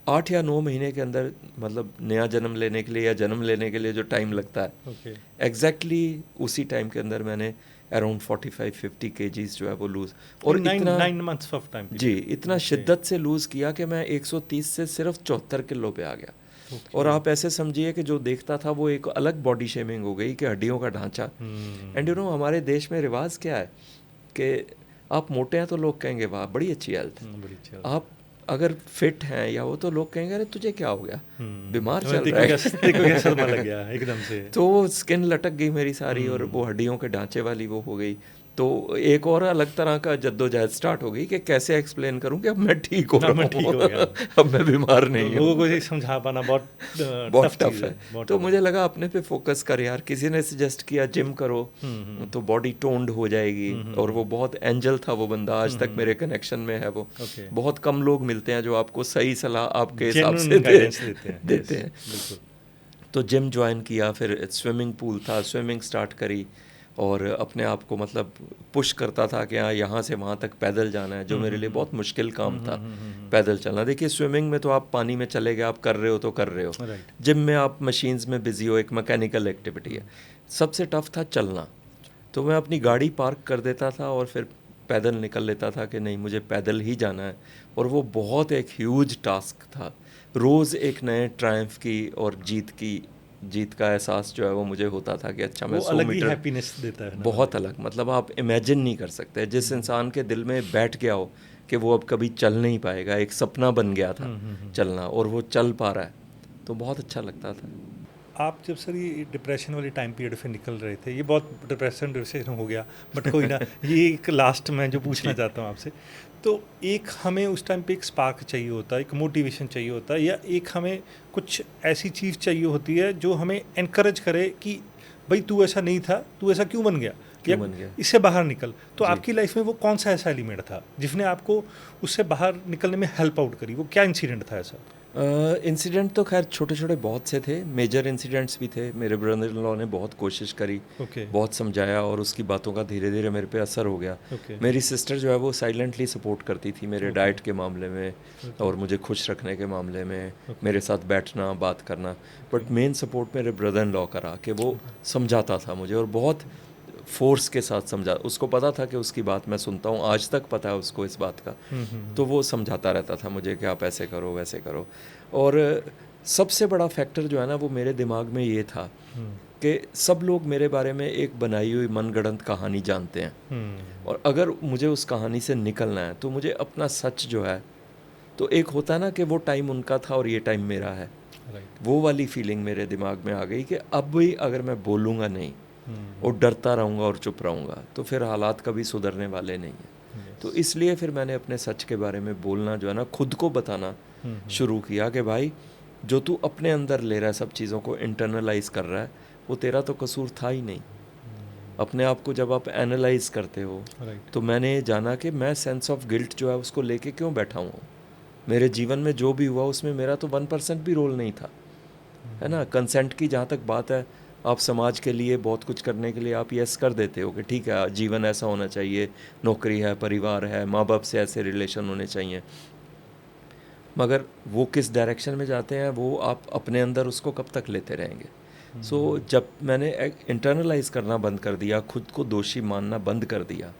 8 या 9 महीने के अंदर, मतलब नया जन्म लेने के लिए या जन्म लेने के लिए जो टाइम लगता है, ओके। एग्जैक्टली उसी टाइम के अंदर मैंने अराउंड 45-50 केजीज जो है वो लूज़, और इतना 9 months ऑफ टाइम। जी, इतना शिद्दत से लूज़ किया कि मैं 130 से सिर्फ 74 किलो पे आ गया। और आप ऐसे समझिए कि जो देखता था वो एक अलग बॉडी शेमिंग हो गई कि हड्डियों का ढांचा। एंड यू नो, हमारे देश में रिवाज क्या है कि आप मोटे हैं तो लोग कहेंगे वाह बड़ी अच्छी हेल्थ है, आप अगर फिट हैं या वो, तो लोग कहेंगे अरे तुझे क्या हो गया, बीमार चल रहा है। सदमा लग गया एकदम से। तो स्किन लटक गई मेरी सारी, और वो हड्डियों के ढांचे वाली वो हो गई। तो एक और अलग तरह का जद्दोजहद स्टार्ट हो गई कि कैसे एक्सप्लेन करूं कि अब मैं ठीक हो रहा हूँ, अब मैं बीमार नहीं हूँ। लोगों को ये समझा पाना बहुत टफ है। तो मुझे लगा अपने पे फोकस कर यार, किसी ने सजेस्ट किया जिम करो तो बॉडी टोन्ड हो जाएगी, और वो बहुत एंजल था वो बंदा, आज तक मेरे कनेक्शन में है वो। बहुत कम लोग मिलते हैं जो आपको सही सलाह आपके हिसाब से देते हैं। तो जिम ज्वाइन किया, फिर स्विमिंग पूल था, स्विमिंग स्टार्ट करी, और अपने आप को मतलब पुश करता था कि हाँ यहाँ से वहाँ तक पैदल जाना है, जो मेरे लिए बहुत मुश्किल काम था पैदल चलना। देखिए स्विमिंग में तो आप पानी में चले गए, आप कर रहे हो तो कर रहे हो, जिम में आप मशीन्स में बिजी हो, एक मैकेनिकल एक्टिविटी है। सबसे टफ था चलना। तो मैं अपनी गाड़ी पार्क कर देता था और फिर पैदल निकल लेता था कि नहीं मुझे पैदल ही जाना है। और वो बहुत एक ह्यूज टास्क था, रोज़ एक नए ट्रायम्फ की और जीत का एहसास जो है वो मुझे होता था कि अच्छा मैं 100 मीटर, हैप्पीनेस देता है ना, बहुत अलग, मतलब आप इमेजिन नहीं कर सकते। जिस इंसान के दिल में बैठ गया हो कि वो अब कभी चल नहीं पाएगा, एक सपना बन गया था चलना, और वो चल पा रहा है, तो बहुत अच्छा लगता था। आप जब सर ये डिप्रेशन वाली टाइम पीरियड से निकल रहे थे, ये बहुत डिप्रेशन हो गया, बट कोई ना, ये एक लास्ट मैं जो पूछना चाहता हूँ आपसे, तो एक हमें उस टाइम पे एक स्पार्क चाहिए होता है, एक मोटिवेशन चाहिए होता है, या एक हमें कुछ ऐसी चीज़ चाहिए होती है जो हमें एनकरेज करे कि भाई तू ऐसा नहीं था, तू ऐसा क्यों बन गया, इससे बाहर निकल। तो आपकी लाइफ में वो कौन सा ऐसा एलिमेंट था जिसने आपको उससे बाहर निकलने में हेल्प आउट करी? वो क्या इंसिडेंट था ऐसा? इंसिडेंट तो खैर छोटे छोटे बहुत से थे, मेजर इंसिडेंट्स भी थे। मेरे ब्रदर इन लॉ ने बहुत कोशिश करी, बहुत समझाया, और उसकी बातों का धीरे धीरे मेरे पे असर हो गया। मेरी सिस्टर जो है वो साइलेंटली सपोर्ट करती थी मेरे डाइट के मामले में, और मुझे खुश रखने के मामले में, मेरे साथ बैठना बात करना। बट मेन सपोर्ट मेरे ब्रदर इन लॉ करा कि वो समझाता था मुझे, और बहुत फोर्स के साथ समझा। उसको पता था कि उसकी बात मैं सुनता हूँ, आज तक पता है उसको इस बात का। तो वो समझाता रहता था मुझे कि आप ऐसे करो वैसे करो। और सबसे बड़ा फैक्टर जो है ना वो मेरे दिमाग में ये था कि सब लोग मेरे बारे में एक बनाई हुई मनगढ़ंत कहानी जानते हैं, और अगर मुझे उस कहानी से निकलना है तो मुझे अपना सच जो है, तो एक होता है ना कि वो टाइम उनका था और ये टाइम मेरा है, वो वाली फीलिंग मेरे दिमाग में आ गई कि अब भी अगर मैं बोलूँगा नहीं और डरता रहूँगा और चुप रहूँगा तो फिर हालात कभी सुधरने वाले नहीं हैं। तो इसलिए फिर मैंने अपने सच के बारे में बोलना जो है ना, खुद को बताना शुरू किया कि भाई जो तू अपने अंदर ले रहा है, सब चीज़ों को इंटरनलाइज कर रहा है, वो तेरा तो कसूर था ही नहीं। अपने आप को जब आप एनालाइज करते हो तो मैंने जाना कि मैं सेंस ऑफ गिल्ट जो है उसको लेके क्यों बैठा हूँ। मेरे जीवन में जो भी हुआ उसमें मेरा तो 1% भी रोल नहीं था, है ना। कंसेंट की जहाँ तक बात है, आप समाज के लिए बहुत कुछ करने के लिए आप यस कर देते हो कि ठीक है जीवन ऐसा होना चाहिए, नौकरी है, परिवार है, माँ बाप से ऐसे रिलेशन होने चाहिए, मगर वो किस डायरेक्शन में जाते हैं वो आप अपने अंदर उसको कब तक लेते रहेंगे। सो जब मैंने इंटरनलाइज करना बंद कर दिया, खुद को दोषी मानना बंद कर दिया,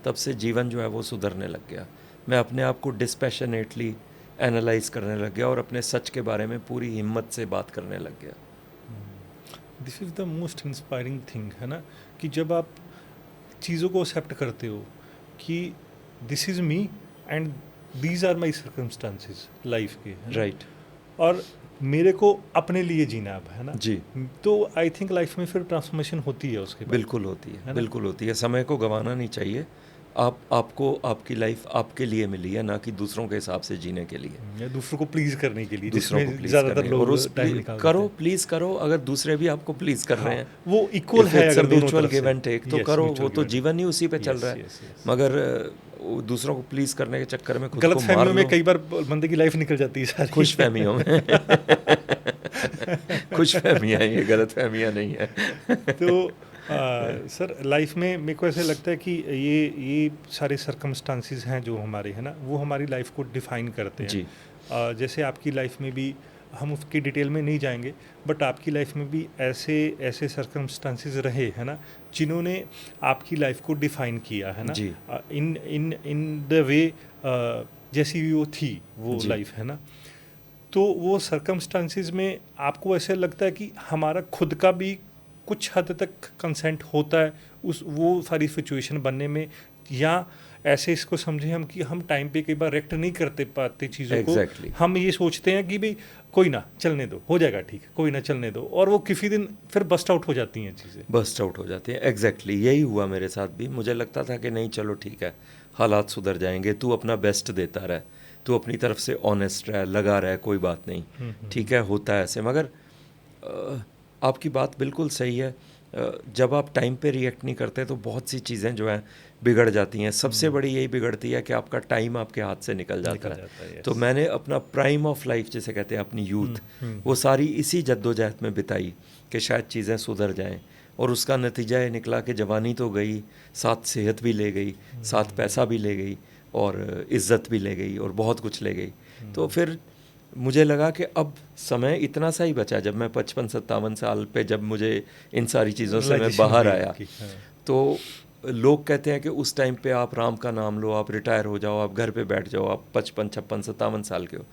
तब से जीवन जो है वो सुधरने लग गया। मैं अपने आप को डिस्पैशनेटली एनालाइज करने लग गया और अपने सच के बारे में पूरी हिम्मत से बात करने लग गया। This is the most inspiring thing, है ना, कि जब आप चीज़ों को एक्सेप्ट करते हो कि this is me and these are my circumstances life के, राइट। और मेरे को अपने लिए जीना अब, है ना? जी तो आई थिंक लाइफ में फिर ट्रांसफॉर्मेशन होती है उसके बाद, बिल्कुल होती है है, ना? बिल्कुल होती है। समय को गंवाना नहीं चाहिए। आपको आपकी लाइफ आपके लिए मिली है, ना कि दूसरों के हिसाब से जीने के लिए, या दूसरों को प्लीज़ करने के लिए, दूसरों को जिसमें प्लीज़ ज़्यादातर करने। और लोग उस टाइम निकाल देते करो, हैं। प्लीज़ करो, अगर दूसरे भी आपको प्लीज़ कर रहे हाँ, हैं, वो इक्वल इफ़ है इट्स अ अगर दोनों म्यूचुअल तरफ गिव से। एंड टेक, तो यस, करो, वो म्यूचुअल तो गिव एंड जीवन ही उसी पे टेक। चल यस, रहा है। Yes, yes. मगर वो दूसरों को प्लीज़ करने के चक्कर में खुद को मार गलतफ़हमियों में लो, कई बार बंदे की लाइफ निकल जाती है सारी। खुश फहमियों में। खुश फहमियाँ, ये गलत फहमियाँ नहीं है। तो सर लाइफ में मेरे को ऐसे लगता है कि ये सारे सर्कमस्टांसिस हैं जो हमारे, है ना, वो हमारी लाइफ को डिफाइन करते हैं। जी जैसे आपकी लाइफ में भी, हम उसकी डिटेल में नहीं जाएंगे, बट आपकी लाइफ में भी ऐसे ऐसे सर्कमस्टांसिस रहे, है ना, जिन्होंने आपकी लाइफ को डिफाइन किया, है ना, जी इन इन इन द वे जैसी भी वो थी वो जी लाइफ, है ना। तो वो सर्कमस्टांसिस में आपको ऐसे लगता है कि हमारा खुद का भी कुछ हद तक कंसेंट होता है उस वो सारी सिचुएशन बनने में, या ऐसे इसको समझें हम कि हम टाइम पे कई बार रिएक्ट नहीं करते पाते चीज़ों को, एग्जैक्टली हम ये सोचते हैं कि भाई कोई ना चलने दो, हो जाएगा ठीक, कोई ना चलने दो, और वो किसी दिन फिर बस्ट आउट हो जाती हैं चीज़ें। बस्ट आउट हो जाती है। एग्जैक्टली यही हुआ मेरे साथ भी। मुझे लगता था कि नहीं चलो ठीक है, हालात सुधर जाएंगे, तू अपना बेस्ट देता रहे, तू अपनी तरफ से ऑनेस्ट रहे, लगा रहे, कोई बात नहीं, ठीक है, होता है ऐसे। मगर आपकी बात बिल्कुल सही है। जब आप टाइम पे रिएक्ट नहीं करते तो बहुत सी चीज़ें जो हैं बिगड़ जाती हैं। सबसे बड़ी यही बिगड़ती है कि आपका टाइम आपके हाथ से निकल जाता है। है, तो yes। मैंने अपना प्राइम ऑफ लाइफ जिसे कहते हैं, अपनी यूथ, वो सारी इसी जद्दोजहद में बिताई कि शायद चीज़ें सुधर जाएं। और उसका नतीजा ये निकला कि जवानी तो गई, साथ सेहत भी ले गई, साथ पैसा भी ले गई, और इज़्ज़त भी ले गई, और बहुत कुछ ले गई। तो फिर मुझे लगा कि अब समय इतना सा ही बचा। जब मैं 55-57 साल पे, जब मुझे इन सारी चीज़ों से मैं Realization बाहर हुई आया, आपकी, हाँ। तो लोग कहते हैं कि उस टाइम पे आप राम का नाम लो, आप रिटायर हो जाओ, आप घर पे बैठ जाओ, आप 55-56-57 साल के हो।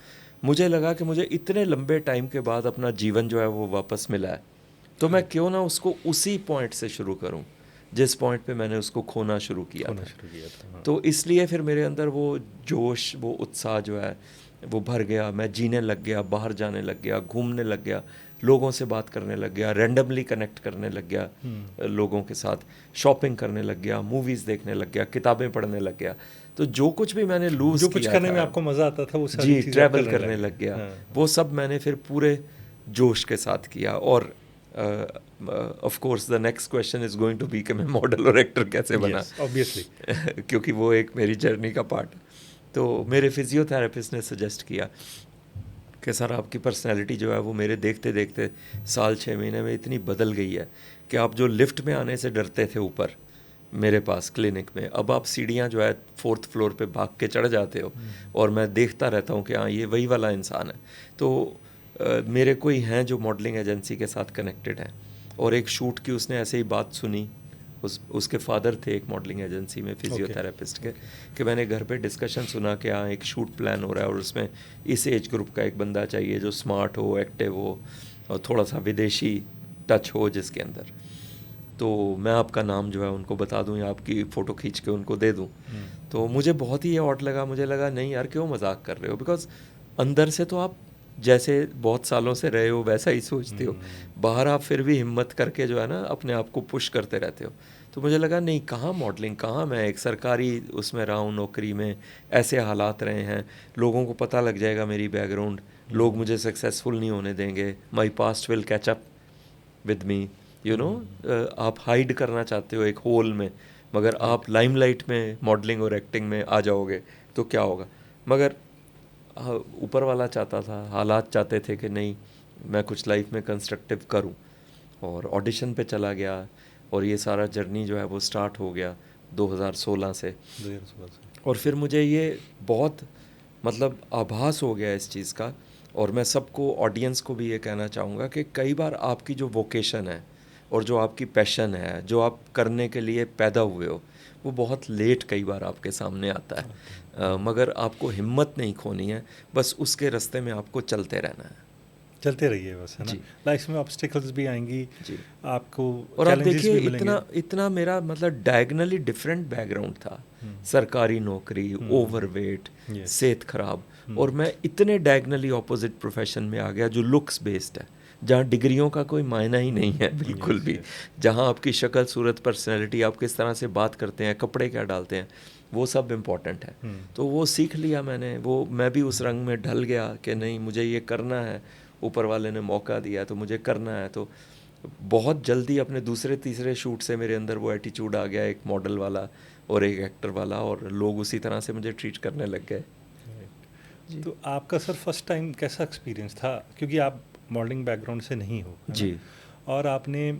मुझे लगा कि मुझे इतने लंबे टाइम के बाद अपना जीवन जो है वो वापस मिला है, तो मैं क्यों ना उसको उसी पॉइंट से शुरू करूं जिस पॉइंट पे मैंने उसको खोना शुरू किया खोना था। शुरू किया था, हाँ। तो इसलिए फिर मेरे अंदर वो जोश, वो उत्साह जो है वो भर गया। मैं जीने लग गया, बाहर जाने लग गया, घूमने लग गया, लोगों से बात करने लग गया, रैंडमली कनेक्ट करने लग गया लोगों के साथ, शॉपिंग करने लग गया, मूवीज़ देखने लग गया, किताबें पढ़ने लग गया। तो जो कुछ भी मैंने लूज़ जो कुछ किया करने था, में आपको मज़ा आता था वो सारी जी, चीज़ें आप ट्रैवल करने लग गया, हाँ। वो सब मैंने फिर पूरे जोश के साथ किया। और of course the next question is going to be कि मैं मॉडल और एक्टर कैसे बना। Yes, obviously. क्योंकि वो एक मेरी जर्नी का पार्ट। तो मेरे फिजियोथेरेपिस्ट ने सजेस्ट किया कि सर आपकी पर्सनैलिटी जो है वो मेरे देखते देखते साल 6 महीने में इतनी बदल गई है कि आप जो लिफ्ट में आने से डरते थे ऊपर मेरे पास क्लिनिक में, अब आप सीढ़ियाँ जो है 4th फ्लोर पे भाग के चढ़ जाते हो, और मैं देखता रहता हूँ कि हाँ ये वही वाला इंसान है। तो मेरे कोई हैं जो मॉडलिंग एजेंसी के साथ कनेक्टेड हैं, और एक शूट की उसने ऐसे ही बात सुनी, उसके फादर थे एक मॉडलिंग एजेंसी में फिजियोथेरेपिस्ट के, कि मैंने घर पे डिस्कशन सुना कि हाँ एक शूट प्लान हो रहा है और उसमें इस एज ग्रुप का एक बंदा चाहिए जो स्मार्ट हो, एक्टिव हो, और थोड़ा सा विदेशी टच हो जिसके अंदर। तो मैं आपका नाम जो है उनको बता दूं या आपकी फ़ोटो खींच के उनको दे दूं। तो मुझे बहुत ही ये ऑड लगा। मुझे लगा नहीं यार, क्यों मजाक कर रहे हो, बिकॉज अंदर से तो आप जैसे बहुत सालों से रहे हो वैसा ही सोचते हो, बाहर आप फिर भी हिम्मत करके जो है ना अपने आप को पुश करते रहते हो। तो मुझे लगा नहीं, कहाँ मॉडलिंग, कहाँ मैं एक सरकारी उसमें रहा हूँ नौकरी में, ऐसे हालात रहे हैं, लोगों को पता लग जाएगा मेरी बैकग्राउंड, लोग मुझे सक्सेसफुल नहीं होने देंगे, my past will catch up with me, you know. आप हाइड करना चाहते हो एक होल में, मगर आप लाइमलाइट में मॉडलिंग और एक्टिंग में आ जाओगे तो क्या होगा। मगर ऊपर वाला चाहता था, हालात चाहते थे कि नहीं मैं कुछ लाइफ में कंस्ट्रक्टिव करूं, और ऑडिशन पे चला गया, और ये सारा जर्नी जो है वो स्टार्ट हो गया 2016 से। 2016 से। और फिर मुझे ये बहुत मतलब आभास हो गया इस चीज़ का, और मैं सबको, ऑडियंस को भी ये कहना चाहूँगा कि कई बार आपकी जो वोकेशन है और जो आपकी पैशन है, जो आप करने के लिए पैदा हुए हो, वो बहुत लेट कई बार आपके सामने आता है। मगर आपको हिम्मत नहीं खोनी है, बस उसके रास्ते में आपको चलते रहना है। चलते रहिए बस, है ना। जी। लाइफ में ऑब्स्टिकल्स भी आएंगी, जी। आपको और आप challenges देखिए भी मिलेंगे। इतना मेरा मतलब डायगनली डिफरेंट बैकग्राउंड था। सरकारी नौकरी, ओवरवेट, यस। सेहत खराब, और मैं इतने डायगनली ऑपोजिट प्रोफेशन में आ गया जो लुक्स बेस्ड है, जहाँ डिग्रियों का कोई मायना ही नहीं है बिल्कुल Yes, भी। yes. जहाँ आपकी शक्ल सूरत, पर्सनैलिटी, आप किस तरह से बात करते हैं, कपड़े क्या डालते हैं, वो सब इम्पॉर्टेंट है। तो वो सीख लिया मैंने, वो मैं भी उस रंग में ढल गया कि नहीं मुझे ये करना है, ऊपर वाले ने मौका दिया तो मुझे करना है। तो बहुत जल्दी अपने दूसरे तीसरे शूट से मेरे अंदर वो एटीट्यूड आ गया, एक मॉडल वाला और एक एक्टर वाला, और लोग उसी तरह से मुझे ट्रीट करने लग गए। जी। तो आपका सर फर्स्ट टाइम कैसा एक्सपीरियंस था, क्योंकि आप मॉडलिंग बैकग्राउंड से नहीं हो, है ना? जी। और आपने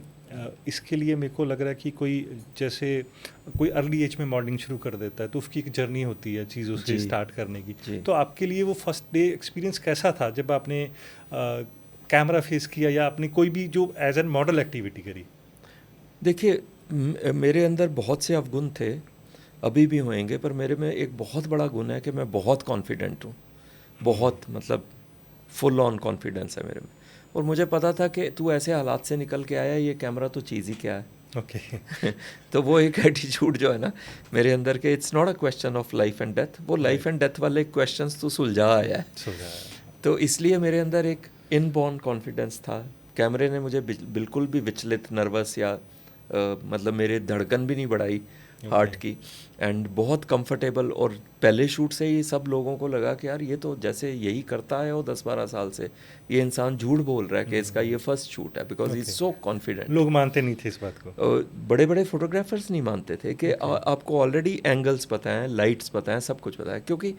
इसके लिए मेरे को लग रहा है कि कोई जैसे कोई अर्ली एज में मॉडलिंग शुरू कर देता है तो उसकी एक जर्नी होती है चीज़ों से जी। स्टार्ट करने की। जी। तो आपके लिए वो फर्स्ट डे एक्सपीरियंस कैसा था जब आपने कैमरा फेस किया या आपने कोई भी जो एज एन मॉडल एक्टिविटी करी? देखिए मेरे अंदर बहुत से अवगुण थे, अभी भी होंगे, पर मेरे में एक बहुत बड़ा गुण है कि मैं बहुत कॉन्फिडेंट हूँ, बहुत मतलब फुल ऑन कॉन्फिडेंस है मेरे में। और मुझे पता था कि तू ऐसे हालात से निकल के आया, ये कैमरा तो चीज़ ही क्या है। ओके। तो वो एक एटीट्यूड जो है ना मेरे अंदर के, it's not a question of life and death, वो लाइफ एंड डेथ वाले क्वेश्चंस तो सुलझा आया है। तो इसलिए मेरे अंदर एक इनबॉर्न कॉन्फिडेंस था। कैमरे ने मुझे बिल्कुल भी विचलित, नर्वस या मतलब मेरे धड़कन भी नहीं बढ़ाई हार्ट की, एंड बहुत कंफर्टेबल। और पहले शूट से ही सब लोगों को लगा कि यार ये तो जैसे यही करता है वो 10-12 साल से, ये इंसान झूठ बोल रहा है कि इसका ये फर्स्ट शूट है, because he is so confident. लोग मानते नहीं थे इस बात को। बड़े बड़े फोटोग्राफर्स नहीं मानते थे कि आपको ऑलरेडी एंगल्स पता हैं, लाइट्स पता हैं, सब कुछ पता है। क्योंकि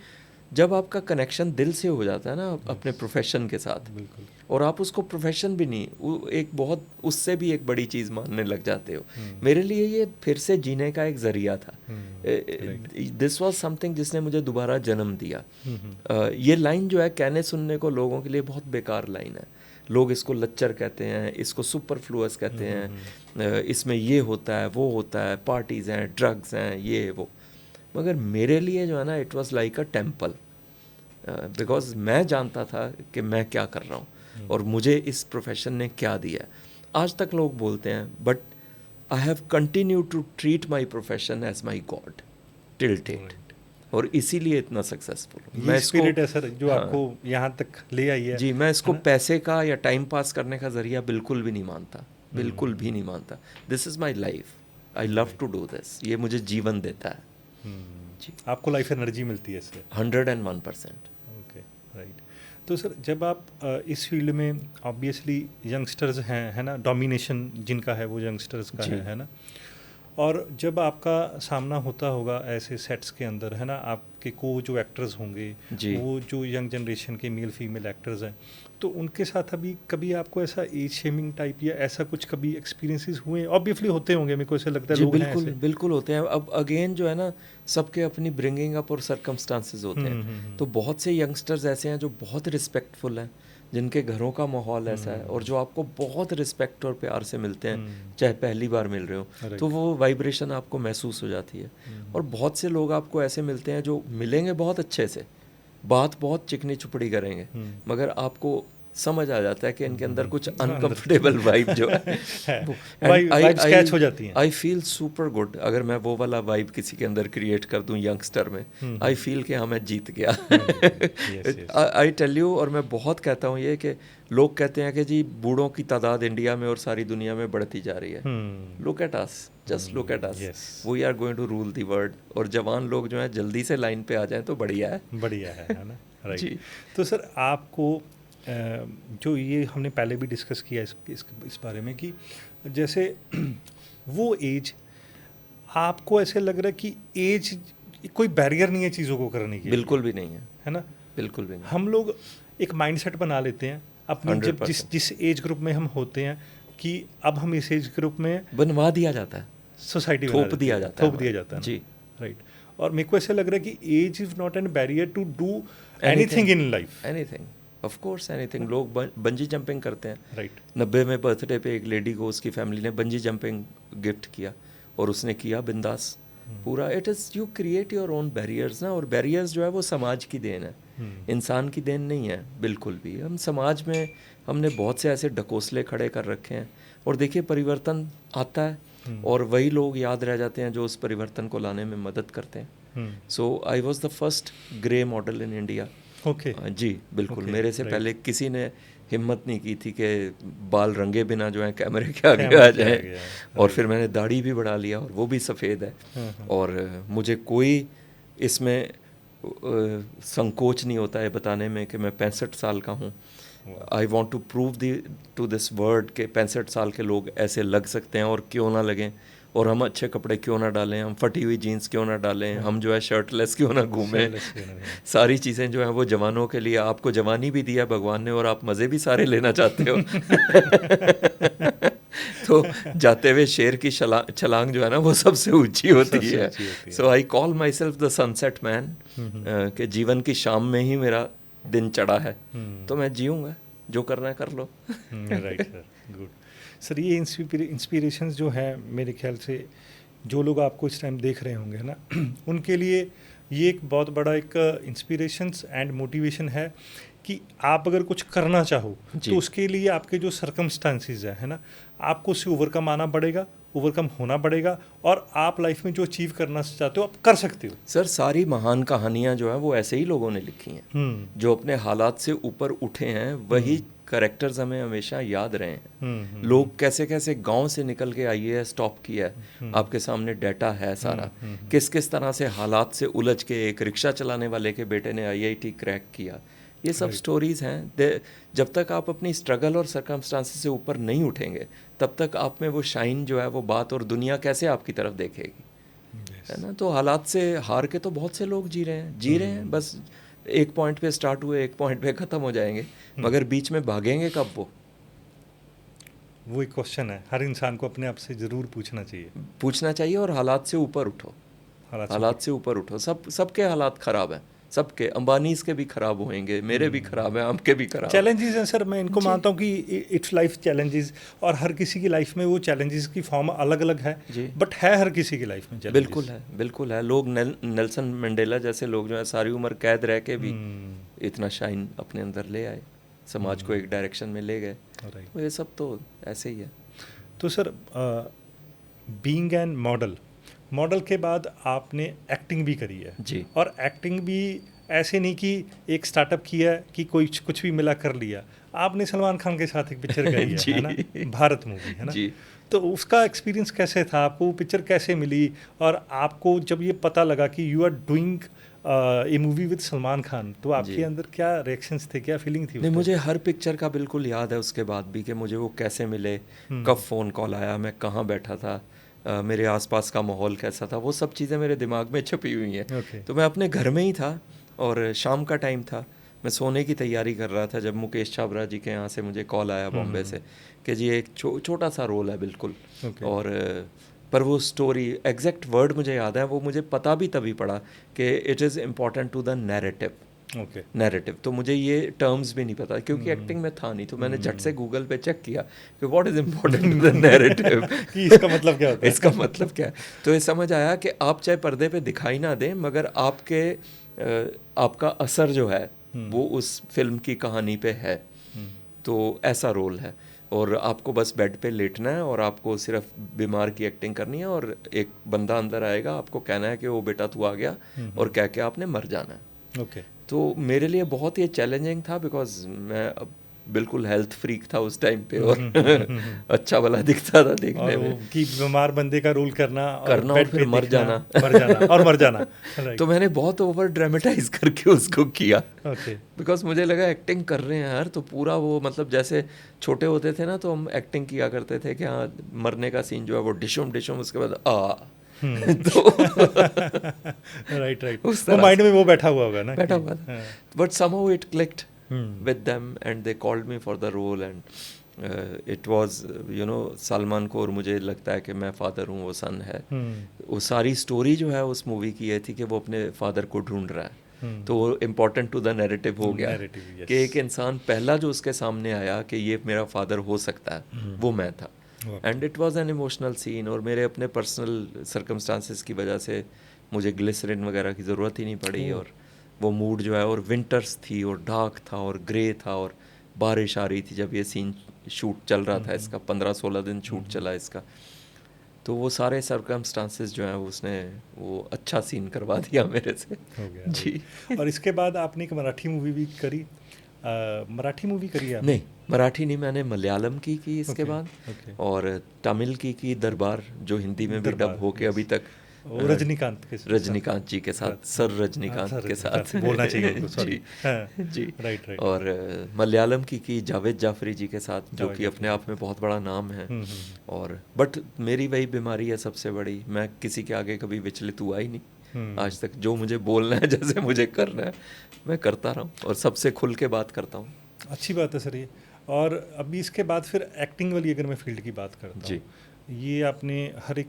जब आपका कनेक्शन दिल से हो जाता है ना अपने प्रोफेशन के साथ, बिल्कुल। और आप उसको प्रोफेशन भी नहीं, एक बहुत उससे भी एक बड़ी चीज़ मानने लग जाते हो। मेरे लिए ये फिर से जीने का एक ज़रिया था। दिस वाज समथिंग जिसने मुझे दोबारा जन्म दिया। ये लाइन जो है कहने सुनने को लोगों के लिए बहुत बेकार लाइन है। लोग इसको लच्चर कहते हैं, इसको सुपरफ्लुअस कहते हैं, इसमें ये होता है वो होता है, पार्टीज़ हैं, ड्रग्स हैं, ये वो। मगर मेरे लिए जो है ना it was like a temple, because मैं जानता था कि मैं क्या कर रहा हूँ और मुझे इस प्रोफेशन ने क्या दिया है। आज तक लोग बोलते हैं, but I have continue to treat my profession as my god till date, और इसीलिए इतना सक्सेसफुल मैं स्पिरिट है सर जो हाँ, आपको यहाँ तक ले आई है। जी। मैं इसको पैसे का या टाइम पास करने का ज़रिया बिल्कुल भी नहीं मानता, बिल्कुल भी नहीं मानता। This is my life, I love to do this, ये मुझे जीवन देता है। जी। आपको लाइफ एनर्जी मिलती है इससे? 101%। Okay, right. तो सर जब आप इस फील्ड में ऑब्वियसली यंगस्टर्स हैं, है ना, डोमिनेशन जिनका है वो यंगस्टर्स का है ना, और जब आपका सामना होता होगा ऐसे सेट्स के अंदर, है ना, आपके को जो एक्टर्स होंगे वो जो यंग जनरेशन के मेल फीमेल एक्टर्स हैं, तो उनके साथ अभी कभी आपको ऐसा एज शेमिंग टाइप या ऐसा कुछ कभी एक्सपीरियंसेस हुए? ऑब्वियसली होते होंगे, मेरे को ऐसा लगता है लोग हैं ऐसे। बिल्कुल होते हैं। अब अगेन जो है ना सबके अपनी ब्रिंगिंग अप और सर्कमस्टांसेस होते हैं। तो बहुत से यंगस्टर्स ऐसे हैं जो बहुत रिस्पेक्टफुल हैं, जिनके घरों का माहौल ऐसा है, और जो आपको बहुत रिस्पेक्ट और प्यार से मिलते हैं, चाहे पहली बार मिल रहे हो, तो वो वाइब्रेशन आपको महसूस हो जाती है। और बहुत से लोग आपको ऐसे मिलते हैं जो मिलेंगे बहुत अच्छे से, बात बहुत चिकनी चुपड़ी करेंगे, मगर आपको समझ आ जाता है कि इनके अंदर कुछ अनकंफर्टेबल वाइब जो है वाइब्स कैच हो जाती हैं। आई फील सुपर गुड अगर मैं वो वाला वाइब किसी के अंदर क्रिएट कर दूं यंगस्टर में। आई फील कि हाँ मैं जीत गया। आई टेल यू, और मैं बहुत कहता हूँ ये कि लोग कहते हैं कि जी बूढ़ों की तादाद इंडिया में और सारी दुनिया में बढ़ती जा रही है। Look at us, just look at us, we are going to rule the world. और जवान लोग जो हैं जल्दी से लाइन पे आ जाएं तो बढ़िया है, बढ़िया है ना, राइट। तो सर आपको जो ये हमने पहले भी डिस्कस किया इस बारे में कि जैसे वो एज, आपको ऐसे लग रहा है कि एज कोई बैरियर नहीं है चीज़ों को करने की? बिल्कुल भी नहीं है ना, बिल्कुल भी नहीं। हम लोग एक माइंडसेट बना लेते हैं अपनी, जब जिस एज ग्रुप में हम होते हैं कि अब हम इस एज ग्रुप में बनवा दिया जाता है, सोसाइटी थोप दिया जाता है जी, राइट। और मेरे को ऐसा लग रहा है कि age is not an barrier to do anything in life. Anything, of course anything. लोग बंजी जंपिंग करते हैं, राइट। 90 में बर्थडे पे एक लेडी को उसकी फैमिली ने बंजी जंपिंग गिफ्ट किया और उसने किया बिंदास। पूरा it is you create your own barriers ना, और बैरियर्स जो है वो समाज की देन है, इंसान की देन नहीं है बिल्कुल भी। हम समाज में हमने बहुत से ऐसे ढकोसले खड़े कर रखे हैं, और देखिए परिवर्तन आता है और वही लोग याद रह जाते हैं जो उस परिवर्तन को लाने में मदद करते हैं। So I was the first grey model in India. Okay जी बिल्कुल, मेरे से पहले किसी ने हिम्मत नहीं की थी कि बाल रंगे बिना जो है कैमरे के आगे आ जाए, और फिर मैंने दाढ़ी भी बढ़ा लिया और वो भी सफ़ेद है, और मुझे कोई इसमें संकोच नहीं होता है बताने में कि मैं 65 साल का हूँ। I want to prove to this world के 65 साल के लोग ऐसे लग सकते हैं, और क्यों ना लगें, और हम अच्छे कपड़े क्यों ना डालें, हम फटी हुई जीन्स क्यों ना डालें, हम जो है शर्टलेस क्यों ना घूमें। सारी चीज़ें जो हैं वो जवानों के लिए, आपको जवानी भी दिया भगवान ने और आप मज़े भी सारे लेना चाहते हो। तो जाते हुए शेर की छलांग जो है ना वो सबसे ऊंची होती है। So I call myself the sunset man, कि जीवन की शाम में ही मेरा दिन चढ़ा है, तो मैं जीऊँगा, जो करना है कर लो। Right sir, good sir. ये इंस्पिरेशंस जो है मेरे ख्याल से जो लोग आपको इस टाइम देख रहे होंगे है ना, उनके लिए ये एक बहुत बड़ा एक इंस्पिरेशंस एंड मोटिवेशन है कि आप अगर कुछ करना चाहो तो उसके लिए आपके जो सर्कमस्टांसिस है ना, आपको उससे ओवरकम आना पड़ेगा, ओवरकम होना पड़ेगा, और आप लाइफ में जो अचीव करना चाहते हो आप कर सकते हो। सर सारी महान कहानियाँ जो हैं वो ऐसे ही लोगों ने लिखी हैं, जो अपने हालात से ऊपर उठे हैं, वही कैरेक्टर्स हमें हमेशा याद रहे हैं। लोग कैसे कैसे गांव से निकल के आईएएस टॉप किया है, आपके सामने डाटा है सारा, किस किस तरह से हालात से उलझ के एक रिक्शा चलाने वाले के बेटे ने आईआईटी क्रैक किया, ये सब स्टोरीज़ हैं। जब तक आप अपनी स्ट्रगल और सर्कमस्टांसेस से ऊपर नहीं उठेंगे तब तक आप में वो शाइन जो है वो बात, और दुनिया कैसे आपकी तरफ देखेगी, है ना। तो हालात से हार के तो बहुत से लोग जी रहे हैं, बस एक पॉइंट पे स्टार्ट हुए, एक पॉइंट पे ख़त्म हो जाएंगे, मगर बीच में भागेंगे कब वो एक क्वेश्चन है हर इंसान को अपने आप से ज़रूर पूछना चाहिए, और हालात से ऊपर उठो, हालात से ऊपर उठो। सबके हालात ख़राब हैं, सबके, अंबानीज के भी खराब होंगे, मेरे भी खराब हैं, आपके भी खराब। चैलेंजेस हैं सर, मैं इनको मानता हूँ कि इट्स लाइफ चैलेंजेस, और हर किसी की लाइफ में वो चैलेंजेस की फॉर्म अलग अलग है, बट है हर किसी की लाइफ में challenges। बिल्कुल है। लोग नेल्सन मंडेला जैसे लोग जो है सारी उम्र कैद रह के भी इतना शाइन अपने अंदर ले आए, समाज को एक डायरेक्शन में ले गए, तो ये सब तो ऐसे ही है। तो सर बीइंग एन मॉडल के बाद आपने एक्टिंग भी करी है जी, और एक्टिंग भी ऐसे नहीं कि एक स्टार्टअप किया कि कोई कुछ भी मिला कर लिया, आपने सलमान खान के साथ एक पिक्चर करी है ना, भारत मूवी है ना जी। तो उसका एक्सपीरियंस कैसे था, आपको वो पिक्चर कैसे मिली, और आपको जब ये पता लगा कि you are doing a movie with Salman Khan, तो आपके अंदर क्या रिएक्शंस थे, क्या फीलिंग थी? नहीं, मुझे हर पिक्चर का बिल्कुल याद है उसके बाद भी कि मुझे वो कैसे मिले, कब फ़ोन कॉल आया, मैं कहाँ बैठा था, मेरे आसपास का माहौल कैसा था, वो सब चीज़ें मेरे दिमाग में छपी हुई हैं। तो मैं अपने घर में ही था और शाम का टाइम था, मैं सोने की तैयारी कर रहा था जब मुकेश छाबरा जी के यहाँ से मुझे कॉल आया बॉम्बे से कि जी एक छोटा सा रोल है बिल्कुल, और पर वो स्टोरी एग्जैक्ट वर्ड मुझे याद है, वो मुझे पता भी तभी पड़ा कि it is important to the narrative. Narrative तो मुझे ये टर्म्स भी नहीं पता क्योंकि एक्टिंग में था नहीं, तो मैंने झट से गूगल पे चेक किया कि what is important to the narrative, कि इसका मतलब क्या होता है, इसका मतलब क्या है। तो ये समझ आया कि आप चाहे पर्दे पे दिखाई ना दें, मगर आपका असर जो है वो उस फिल्म की कहानी पे है। तो ऐसा रोल है, और आपको बस बेड पे लेटना है और आपको सिर्फ बीमार की एक्टिंग करनी है, और एक बंदा अंदर आएगा, आपको कहना है कि वो बेटा तू आ गया, और कह के आपने मर जाना है। तो मेरे लिए बहुत ही चैलेंजिंग था, बिकॉज मैं बिल्कुल हेल्थ फ्रीक था उस टाइम पे, और अच्छा भला दिखता था देखने में, कि बीमार बंदे का रोल करना और फिर मर जाना और मर जाना तो मैंने बहुत ओवर ड्रामेटाइज करके उसको किया, बिकॉज मुझे लगा एक्टिंग कर रहे हैं यार, तो पूरा वो मतलब जैसे छोटे होते थे ना तो हम एक्टिंग किया करते थे कि हाँ मरने का सीन जो है वो डिशुम उसके बाद तो राइट वो माइंड में वो बैठा हुआ होगा ना, बैठा हुआ था, but somehow it clicked with them and they called me for the role and it was Salman को, और मुझे लगता है कि मैं फादर हूँ, वो सन है। वो सारी स्टोरी जो है उस मूवी की ये थी कि वो अपने फादर को ढूंढ रहा है, तो वो इम्पोर्टेंट टू द नैरेटिव हो गया कि एक इंसान पहला जो उसके सामने आया कि ये मेरा फादर हो सकता है, वो मैं था। वाक़ई। And it was an emotional scene, और मेरे अपने पर्सनल सर्कमस्टांसिस की वजह से मुझे ग्लिसरीन वगैरह की ज़रूरत ही नहीं पड़ी, ओह! और वो मूड जो है, और विंटर्स थी और डार्क था और ग्रे था और बारिश आ रही थी जब ये सीन शूट चल रहा था इसका, 15-16 दिन शूट चला इसका। तो वो सारे सर्कमस्टांसिस जो हैं उसने वो अच्छा सीन करवा दिया मेरे से। हो गया जी। वही। और इसके बाद आपने एक मराठी मूवी भी करी, मराठी मूवी करी है आपने? नहीं, मराठी नहीं, मैंने मलयालम की इसके ओके, बाद, ओके। और तमिल की दरबार, जो हिंदी में भी डब दरबार, होके यस। अभी तक वो रजनीकांत के साथ। रजनीकांत जी के साथ, सर हाँ, रजनीकांत के रजनीकांत साथ बोलना चाहिए उनको, जी, सॉरी। हाँ, जी। राइट, राइट, और मलयालम की जावेद जाफरी जी के साथ, जो जावेद कि जाफरी अपने के आप में साथ। बहुत बड़ा नाम है। और बट मेरी वही बीमारी है सबसे बड़ी, मैं किसी के आगे कभी विचलित हुआ ही नहीं आज तक। जो मुझे बोलना है, जैसे मुझे करना है, मैं करता रहा हूँ, और सबसे खुल के बात करता हूँ। अच्छी बात है सर ये। और अभी इसके बाद फिर एक्टिंग वाली अगर मैं फील्ड की बात करता जी। हूँ, ये आपने हर एक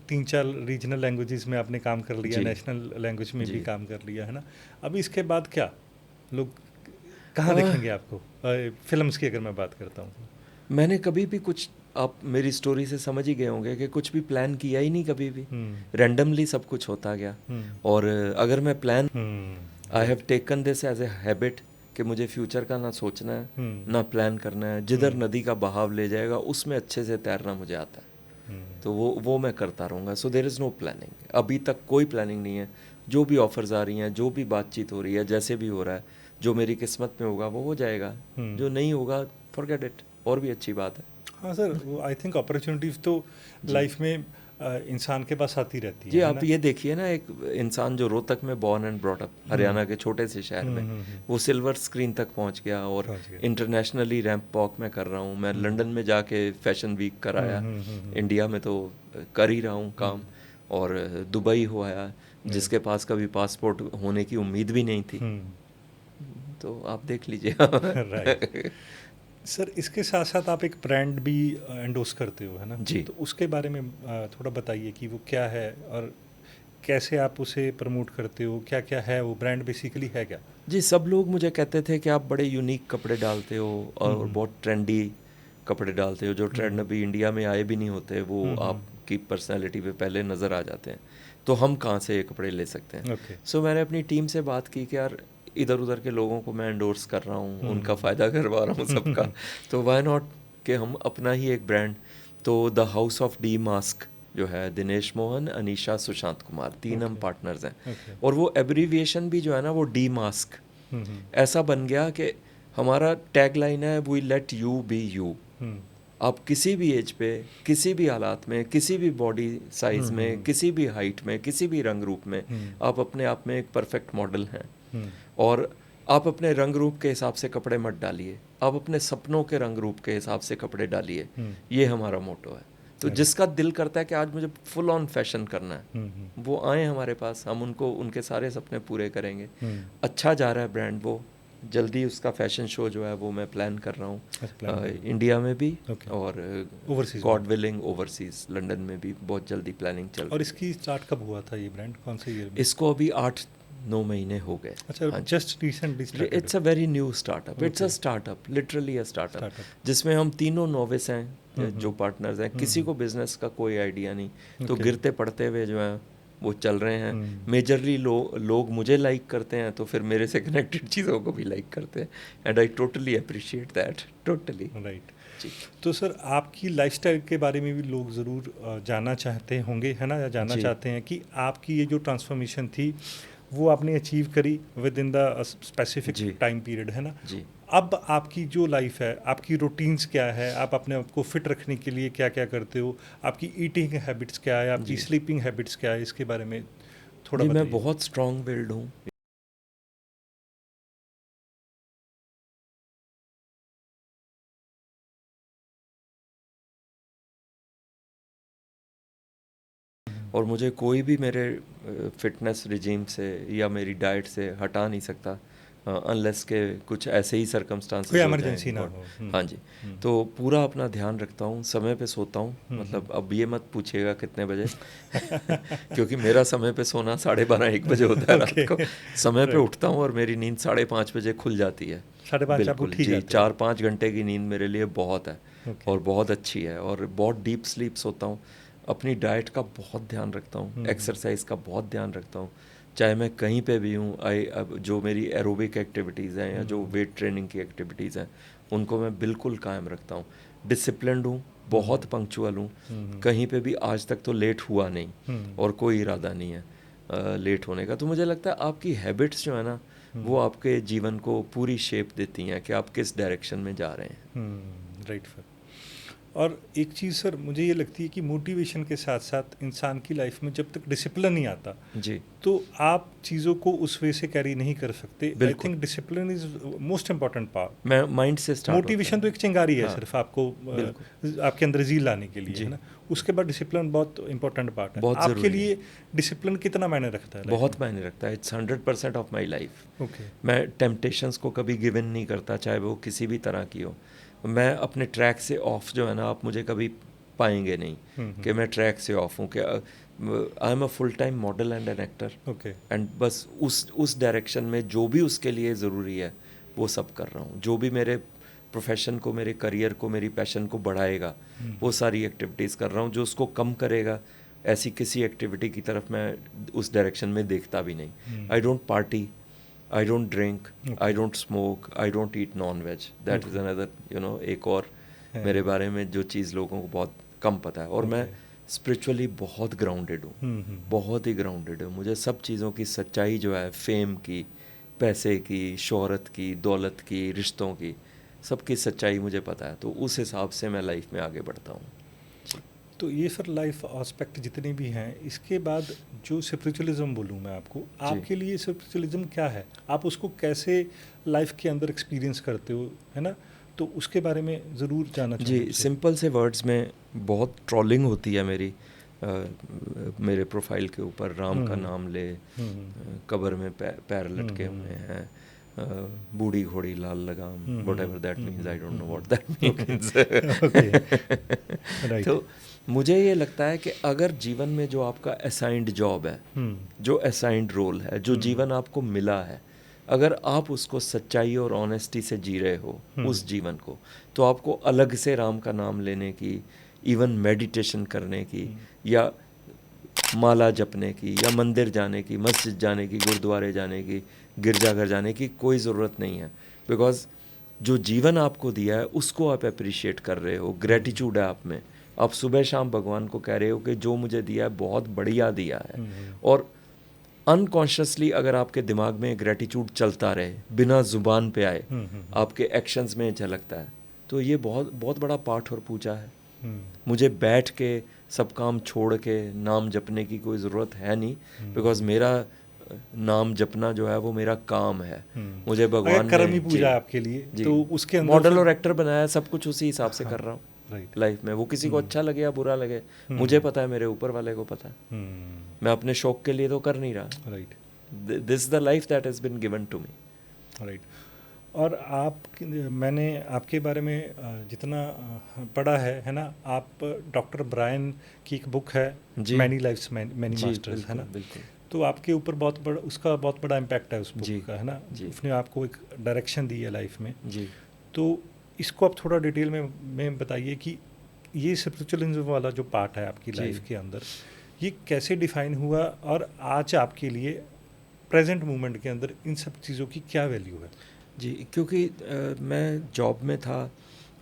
3-4 रीजनल लैंग्वेजेस में आपने काम कर लिया, जी। नेशनल लैंग्वेज में भी जी। काम कर लिया है ना। अभी इसके बाद क्या लोग कहाँ आह, देखेंगे आपको? फिल्म्स की अगर मैं बात करता हूँ। मैंने कभी भी कुछ, आप मेरी स्टोरी से समझ ही गए होंगे कि कुछ भी प्लान किया ही नहीं कभी भी, रैंडमली सब कुछ होता गया। और अगर मैं plan, I have taken this as a habit कि मुझे फ्यूचर का ना सोचना है ना प्लान करना है, जिधर नदी का बहाव ले जाएगा उसमें अच्छे से तैरना मुझे आता है, तो वो मैं करता रहूँगा। So there is no planning, अभी तक कोई प्लानिंग नहीं है। जो भी ऑफर्स आ रही हैं, जो भी बातचीत हो रही है, जैसे भी हो रहा है, जो मेरी किस्मत में होगा वो हो जाएगा, जो नहीं होगा फॉरगेट इट, और भी अच्छी बात है। हाँ सर, वो आई थिंक अपॉर्चुनिटीज़ तो जी। लाइफ में इंसान के पास आती रहती जी, है आप ना। ये देखिए ना, एक इंसान जो रोहतक में born and brought up, Haryana के छोटे से शहर में, वो सिल्वर स्क्रीन तक पहुंच गया, और पहुंच गया। इंटरनेशनली रैंप वॉक में कर रहा हूँ मैं, लंदन में जाके फैशन वीक कराया, इंडिया में तो कर ही रहा हूँ काम, और दुबई हो आया, जिसके पास कभी पासपोर्ट होने की उम्मीद भी नहीं थी, तो आप देख लीजिए। राइट। सर इसके साथ साथ आप एक ब्रांड भी एंडोर्स करते हो है ना। जी। तो उसके बारे में थोड़ा बताइए कि वो क्या है और कैसे आप उसे प्रमोट करते हो, क्या क्या है वो ब्रांड, बेसिकली है क्या? जी, सब लोग मुझे कहते थे कि आप बड़े यूनिक कपड़े डालते हो और बहुत ट्रेंडी कपड़े डालते हो, जो ट्रेंड अभी इंडिया में आए भी नहीं होते, वो आपकी पर्सनैलिटी पे पहले नज़र आ जाते हैं, तो हम कहाँ से ये कपड़े ले सकते हैं। ओके। सो मैंने अपनी टीम से बात की कि यार इधर उधर के लोगों को मैं एंडोर्स कर रहा हूँ, उनका फ़ायदा करवा रहा हूँ सबका, तो वाई नॉट कि हम अपना ही एक ब्रांड। तो the house of D mask जो है, दिनेश मोहन, अनीशा, सुशांत कुमार, 3 हम पार्टनर्स हैं, और वो एब्रीविएशन भी जो है ना, वो डी मास्क ऐसा बन गया कि हमारा टैग लाइन है, we let you be you. आप किसी भी एज पे, किसी भी हालात में, किसी भी बॉडी साइज में, किसी भी हाइट में, किसी भी रंग रूप में, आप अपने आप में एक परफेक्ट मॉडल हैं, और आप अपने रंग रूप के हिसाब से कपड़े मत डालिए, आप अपने सपनों के रंग रूप के हिसाब से कपड़े डालिए। ये हमारा मोटो है। तो जिसका दिल करता है कि आज मुझे फुल ऑन फैशन करना है, वो आए हमारे पास, हम उनको उनके सारे सपने पूरे करेंगे। अच्छा जा रहा है ब्रांड, वो जल्दी उसका फैशन शो जो है वो मैं प्लान कर रहा हूँ, इंडिया में भी, और गॉड विलिंग ओवरसीज लंदन में भी बहुत जल्दी प्लानिंग चल रही है। और इसकी स्टार्ट कब हुआ था ये ब्रांड, कौन से ईयर में? इसको अभी 8-9 महीने हो गए। अच्छा, just recently started. It's a very new startup, it's a startup, literally a startup, जिसमें हम तीनों नोविस हैं, जो पार्टनर्स हैं, किसी को बिजनेस का कोई आइडिया नहीं, तो गिरते पड़ते हुए जो है वो चल रहे हैं। मेजरली लोग मुझे लाइक करते हैं, तो फिर मेरे से कनेक्टेड चीज़ों को भी लाइक करते हैं, and I totally appreciate that, totally. Right. तो सर आपकी लाइफस्टाइल के बारे में भी लोग ज़रूर जानना चाहते होंगे है ना, या जानना चाहते हैं कि आपकी ये जो ट्रांसफॉर्मेशन थी वो आपने अचीव करी with in the specific time period है ना जी। अब आपकी जो लाइफ है, आपकी रूटीन्स क्या है, आप अपने आप को फिट रखने के लिए क्या क्या करते हो, आपकी ईटिंग हैबिट्स क्या है, आपकी स्लीपिंग हैबिट्स क्या है, इसके बारे में थोड़ा बताइए। मैं बहुत स्ट्रॉन्ग बिल्ड हूँ। और मुझे कोई भी मेरे फिटनेस रिजीम से या मेरी डाइट से हटा नहीं सकता, अनलेस के कुछ ऐसे ही सर्कमस्टांसेस कोई इमरजेंसी ना हो। हाँ जी। तो पूरा अपना ध्यान रखता हूँ, समय पे सोता हूँ, मतलब अब ये मत पूछिएगा कितने बजे क्योंकि मेरा समय पे सोना 12:30-1 बजे होता है रात को। समय पे उठता हूँ और मेरी नींद 5:30 बजे खुल जाती है। 5:30 आप बिल्कुल उठ ही जी, जाते हैं। 4-5 घंटे की नींद मेरे लिए बहुत है। Okay. और बहुत अच्छी है, और बहुत डीप स्लीप सोता हूँ। अपनी डाइट का बहुत ध्यान रखता हूँ, एक्सरसाइज का बहुत ध्यान रखता हूँ, चाहे मैं कहीं पे भी हूँ। अब जो मेरी एरोबिक एक्टिविटीज़ हैं या जो वेट ट्रेनिंग की एक्टिविटीज़ हैं, उनको मैं बिल्कुल कायम रखता हूँ। डिसिप्लिन्ड हूँ, बहुत पंक्चुअल हूँ, कहीं पे भी आज तक तो लेट हुआ नहीं, और कोई इरादा नहीं है लेट होने का। तो मुझे लगता है आपकी हैबिट्स जो है ना, वो आपके जीवन को पूरी शेप देती हैं कि आप किस डायरेक्शन में जा रहे हैं। Right sir. और एक चीज़ सर मुझे ये लगती है कि मोटिवेशन के साथ साथ इंसान की लाइफ में जब तक डिसिप्लिन नहीं आता, जी तो आप चीज़ों को उस वे से कैरी नहीं कर सकते। आई बिल्कुल। Think discipline is most important part. मैं माइंड से स्टार्ट होता मोटिवेशन है। तो एक चिंगारी है हाँ, सिर्फ आपको बिल्कुल। आपके अंदर ज़ील लाने के लिए, जी, है ना। उसके बाद डिसिप्लिन बहुत इंपॉर्टेंट पार्ट है बहुत आपके ज़रूरी है। लिए। डिसिप्लिन कितना मायने रखता है लाइफ बहुत मायने रखता है। It's 100% of my life. में? ओके। मैं टेम्पटेशंस को कभी गिव इन नहीं करता, चाहे वो किसी भी तरह की हो। मैं अपने ट्रैक से ऑफ जो है ना, आप मुझे कभी पाएंगे नहीं कि मैं ट्रैक से ऑफ हूँ। कि I am a full time model and an actor, okay. And बस उस डायरेक्शन में जो भी उसके लिए ज़रूरी है वो सब कर रहा हूँ। जो भी मेरे प्रोफेशन को, मेरे करियर को, मेरी पैशन को बढ़ाएगा, वो सारी एक्टिविटीज़ कर रहा हूँ। जो उसको कम करेगा, ऐसी किसी एक्टिविटी की तरफ मैं उस डायरेक्शन में देखता भी नहीं। I don't party, I don't drink, I don't smoke, I don't eat non veg. That is another एक और मेरे बारे में जो चीज़ लोगों को बहुत कम पता है। और मैं स्पिरिचुअली बहुत ग्राउंडेड हूँ, बहुत ही ग्राउंडेड हूँ। मुझे सब चीज़ों की सच्चाई जो है, फेम की, पैसे की, शोहरत की, दौलत की, रिश्तों की, सबकी सच्चाई मुझे पता है। तो उस हिसाब से मैं लाइफ में आगे बढ़ता हूँ। तो ये सर लाइफ एस्पेक्ट जितने भी हैं, इसके बाद जो स्पिरिचुअलिज्म बोलूँ मैं आपको, आपके लिए स्पिरिचुअलिज्म क्या है? आप उसको कैसे लाइफ के अंदर एक्सपीरियंस करते हो, है ना? तो उसके बारे में ज़रूर जानना जी, चाहूँगा। सिंपल से वर्ड्स में बहुत ट्रोलिंग होती है मेरी, मेरे प्रोफाइल के ऊपर, राम का नाम ले, कब्र में पैर लटके हुए हैं, बूढ़ी घोड़ी लाल लगाम, whatever that means, I don't know what that means. Right. तो मुझे ये लगता है कि अगर जीवन में जो आपका असाइंड जॉब है, जो असाइंड रोल है, जो जीवन आपको मिला है, अगर आप उसको सच्चाई और ऑनेस्टी से जी रहे हो उस जीवन को, तो आपको अलग से राम का नाम लेने की, इवन मेडिटेशन करने की, या माला जपने की, या मंदिर जाने की, मस्जिद जाने की, गुरुद्वारे जाने की, गिरजाघर जाने की कोई ज़रूरत नहीं है। बिकॉज जो जीवन आपको दिया है उसको आप अप्रिशिएट कर रहे हो, ग्रेटिट्यूड है आप में। आप सुबह शाम भगवान को कह रहे हो कि जो मुझे दिया है बहुत बढ़िया दिया है। और अनकॉन्शियसली अगर आपके दिमाग में ग्रेटिट्यूड चलता रहे, बिना ज़ुबान पे आए, आपके एक्शंस में झलकता है, तो ये बहुत बहुत बड़ा पाठ और पूजा है। मुझे बैठ के सब काम छोड़ के नाम जपने की कोई ज़रूरत है नहीं, बिकॉज मेरा नाम जपना जो है वो मेरा काम है। मुझे भगवान कर्म ही ने पूजा है आपके लिए, जी तो उसके अंदर मॉडल और एक्टर बनाया, सब कुछ उसी हिसाब से कर रहा हूँ राइट। लाइफ में। वो किसी को अच्छा लगे या बुरा लगे, मुझे पता है, मेरे ऊपर वाले को पता है। मैं अपने शौक के लिए तो कर नहीं रहा। Right. This the life that has been given to me. Right. और मैंने आपके बारे में जितना पढ़ा है ना, आप डॉक्टर ब्रायन की एक बुक है, जी। मैनी लाइफ्स मैनी जी, मास्टर्स, है ना। बिल्कुल। तो आपके ऊपर उसका बहुत बड़ा इम्पैक्ट है उस जी, बुक का, है ना। जी। उसने आपको एक डायरेक्शन दी है लाइफ में। जी। तो इसको आप थोड़ा डिटेल में बताइए कि ये स्पिरिचुअलिज्म वाला जो पार्ट है आपकी जी। लाइफ के अंदर, ये कैसे डिफाइन हुआ, और आज आपके लिए प्रेजेंट मोमेंट के अंदर इन सब चीज़ों की क्या वैल्यू है? जी, क्योंकि मैं जॉब में था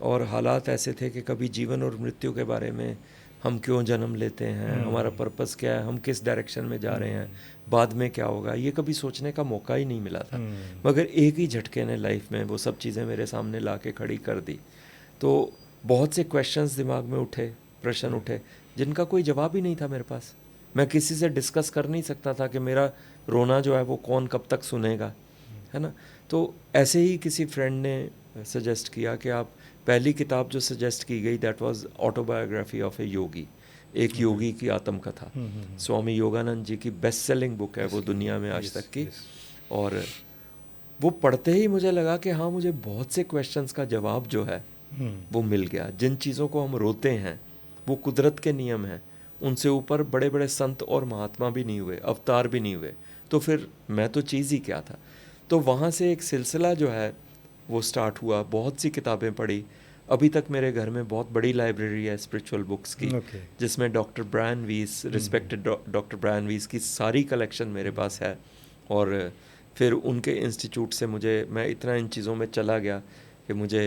और हालात ऐसे थे कि कभी जीवन और मृत्यु के बारे में, हम क्यों जन्म लेते हैं, हमारा पर्पस क्या है, हम किस डायरेक्शन में जा रहे हैं, बाद में क्या होगा, ये कभी सोचने का मौका ही नहीं मिला था। मगर एक ही झटके ने लाइफ में वो सब चीज़ें मेरे सामने ला के खड़ी कर दी। तो बहुत से क्वेश्चंस दिमाग में उठे, प्रश्न उठे, जिनका कोई जवाब ही नहीं था मेरे पास। मैं किसी से डिस्कस कर नहीं सकता था कि मेरा रोना जो है वो कौन कब तक सुनेगा, है ना। तो ऐसे ही किसी फ्रेंड ने सजेस्ट किया कि आप, पहली किताब जो सजेस्ट की गई दैट वाज ऑटोबायोग्राफी ऑफ ए योगी, एक योगी की आत्मकथा। स्वामी योगानंद जी की बेस्ट सेलिंग बुक है वो दुनिया में आज तक की। और वो पढ़ते ही मुझे लगा कि हाँ, मुझे बहुत से क्वेश्चंस का जवाब जो है वो मिल गया। जिन चीज़ों को हम रोते हैं वो कुदरत के नियम हैं, उनसे ऊपर बड़े बड़े संत और महात्मा भी नहीं हुए, अवतार भी नहीं हुए, तो फिर मैं तो चीज़ ही क्या था। तो वहाँ से एक सिलसिला जो है वो स्टार्ट हुआ, बहुत सी किताबें पढ़ी। अभी तक मेरे घर में बहुत बड़ी लाइब्रेरी है स्पिरिचुअल बुक्स की, Okay. जिसमें डॉक्टर ब्रायन वीस, रिस्पेक्टेड डॉक्टर ब्रायन वीस की सारी कलेक्शन मेरे पास है। और फिर उनके इंस्टीट्यूट से मैं इतना इन चीज़ों में चला गया कि मुझे